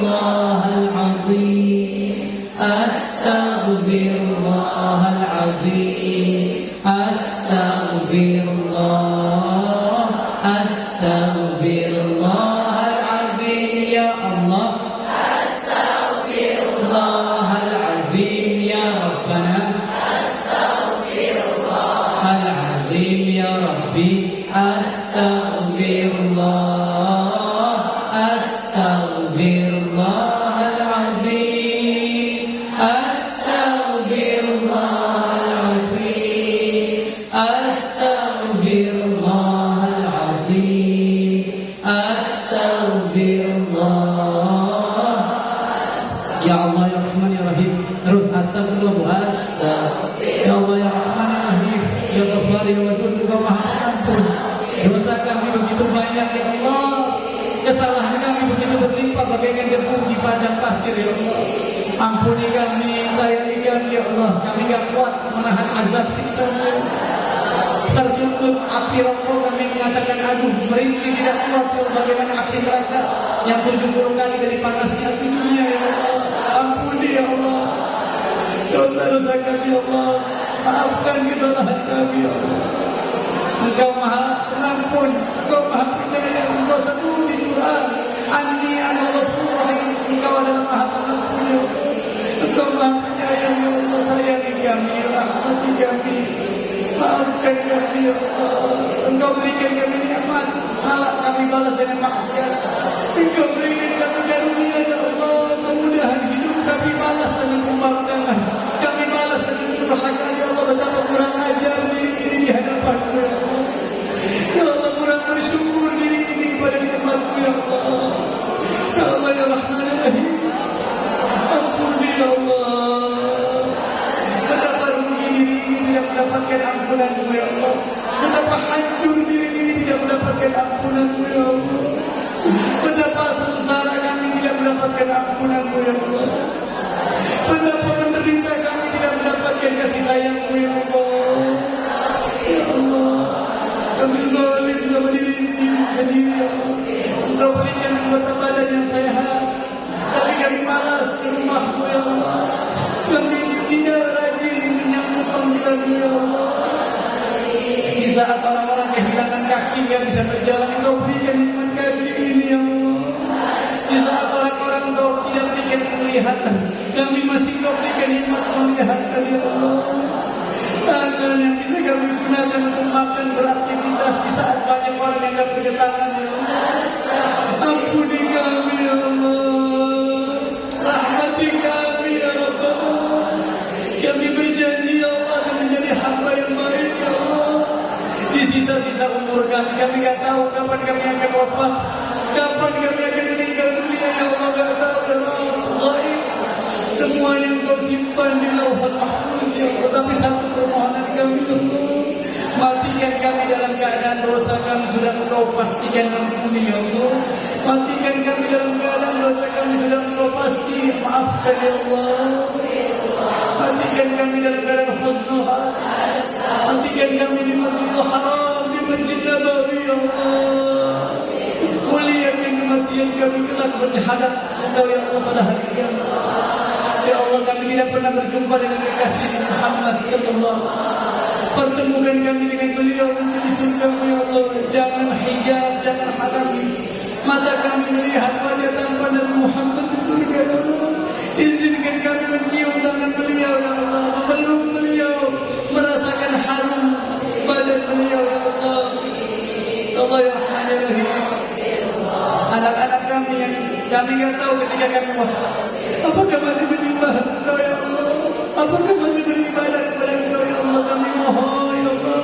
Astaghfirullahal azim. Astaghfirullahal azim. Astaghfirullah. Astaghfirullahal azim ya Allah. Astaghfirullahal azim ya Rabbana. Astaghfirullahal azim ya Rabbi. Astaghfirullah. Astaghfirullahal azim. Astaghfirullahal azim. Astaghfirullahal azim. Astaghfirullah. Ya Allah ya Rahman ya Rahim. Terus astagfirullah. Ya Allah ya Rahman ya Rahim. Ya Ghaffar ya Wadud, Engkau Maha Pengampun. Dosa kami begitu banyak ya Allah. Kesalahan kami begitu berlimpah bagaikan debu di padang pasir ya Allah. Ampuni kami, sayangi kami ya Allah. Kami gak kuat menahan azab siksa-Mu. Tersungkut api rokok kami mengatakan aduh, merintih tidak kuat ya Allah. Bagaimana api neraka yang 70 kali dari panasnya api dunia ya Allah. Ampuni ya Allah dosa-dosa kami ya Allah. Maafkan kesalahan kami ya Allah. Engkau Maha Pengampun, Engkau Maha Penyayang. Engkau sebut di Quran, Anni ana Ghafurur Rahim. Engkau adalah Maha Pengampun ya Allah. Engkau Maha Penyayang ya Allah. Sayangi kami, rahmati kami, maafkan kami ya Allah. Engkau berikan kami nikmat, malah kami balas dengan maksiat. Engkau berikan kami karunia ya Allah. Kemudahan hidup kami balas dengan pembangkangan. Kami balas dengan kerusakan ya Allah. Betapa kurang ajar diri ini di hadapan-Mu ya Allah. Ya Allah, kurang bersyukur diri ini kepada nikmat-Mu ya Allah. Ya Allah ya Rahman ya Rahim. Ampuni ya Allah. Betapa rugi diri ini tidak mendapatkan ampunan-Mu ya Allah. Betapa hancur diri ini tidak mendapatkan ampunan-Mu ya Allah. Betapa sengsara kami tidak mendapatkan ampunan-Mu ya Allah. Betapa menderita kami tidak mendapatkan kasih sayang-Mu ya Allah. Ya Allah, kami zalim sama diri sendiri ya Allah. Engkau berikan anggota badan yang sehat, tapi kami malas di rumah-Mu ya Allah. Kami tidak rajin menyambut panggilan-Mu ya Allah. Di saat orang-orang kehilangan kaki yang bisa berjalan, Engkau berikan nikmat kaki ini ya Allah. Di saat orang-orang Engkau tidak berikan penglihatan, kami masih Engkau berikan nikmat penglihatan ya Allah. Tangan yang bisa kami gunakan untuk makan, beraktivitas di saat banyak orang yang tidak punya tangan ya Allah. Ampuni kami ya Allah. Rahmati kami ya Rabbana. Kami berjanji ya Allah akan menjadi hamba yang baik ya Allah. Di sisa-sisa umur kami gak tahu kapan kami akan wafat, kapan kami akan meninggal dunia ya Allah. Gak tahu ya Allah. Semua yang Kau simpan di Lauhul Mahfuz ya Allah. Tapi satu permohonan kami ya Allah, matikan kami dalam keadaan dosa kami sudah Engkau pastikan ampuni ya Allah. Matikan kami dalam keadaan dosa kami sudah Engkau pasti maafkan ya Allah. Matikan kami dalam keadaan husnul khatimah. Matikan kami di Masjidil Haram, di Masjid Nabawi ya Allah. Muliakan kematian kami kelak berhadap Engkau ya Allah pada hari kiamat. Ya Allah, kami tidak pernah berjumpa dengan kekasih Muhammad sallallahu alaihi wasallam. Pertemukan kami dengan beliau nanti di surga-Mu ya Allah. Jangan hijab, jangan halangi mata kami melihat wajah tampan Nabi Muhammad di surga ya Allah. Izinkan kami mencium tangan beliau ya Allah, memeluk beliau, merasakan harum badan beliau ya Allah. Allah ya Rahman ya Rahim. Anak-anak kami yang kami tidak tahu ketika kami wafat, apakah masih menyembah Engkau ya Allah? Apakah masih beribadah kepada Engkau ya Allah? Kami mohon ya Allah,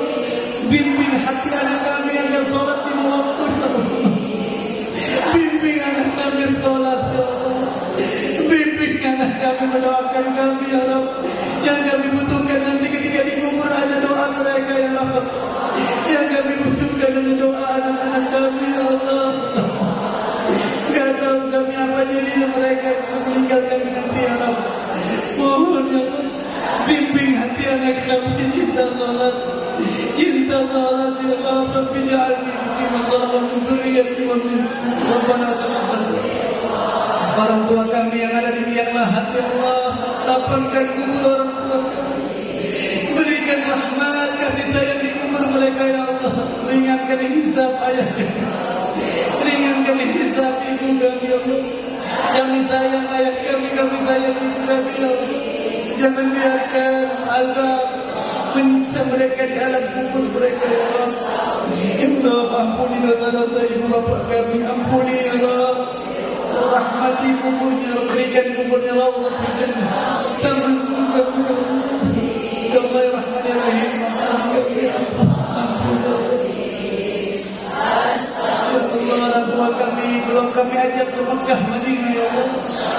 bimbing hati anak kami agar sholat di waktu ya Allah. Bimbing anak kami sholat ya Allah. Bimbing anak kami mendoakan kami ya Allah. Yang kami butuhkan nanti ketika dikubur ada doa mereka ya Allah. Yang kami butuhkan adalah doa anak-anak kami ya Allah. Gak tahu kami apa jadinya mereka yang meninggal kami nanti ya Allah. Mohon ya Allah, bimbing hati anak kami cinta salat ya Allah. Rabbi ja'alni muqima salat wa min dzurriyyati wa min Rabbana taqabbal. Orang tua kami yang ada di liang lahat, ya Allah, lapangkan kubur orang tua kami. Berikan rahmat, kasih sayang di kubur mereka, ya Allah. Ringankan hisab ayah kami, ringankan hisab ibu kami, ya Allah. Kami sayang ayah kami, kami sayang ibu kami, ya Allah. Jangan biarkan azab menyiksa mereka di alam kubur mereka, ya Allah. Ya Allah, ampuni dosa-dosa ibu bapak kami, ampuni, ya Allah. Rahmati kuburnya, berikan kuburnya rawat di jannah, taman surga, ya Allah, ya Rahman ya Rahim. Orang tua kami belum kami ajak ke Mekah, Madinah, ya Allah.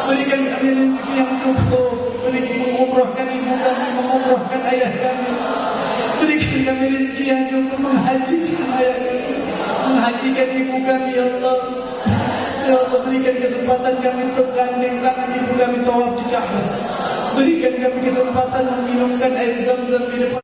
Berikan kami rezeki yang cukup, berikan mengumrahkan ibu kami, mengumrahkan ayah kami. Berikan kami rezeki yang cukup menghajikan ayah kami, menghajikan ibu kami, ya Allah. Ya Allah, berikan kesempatan kami untuk gandeng tangan ibu kami tawaf di Ka'bah. Berikan kami kesempatan meminumkan air Zam-Zam di depan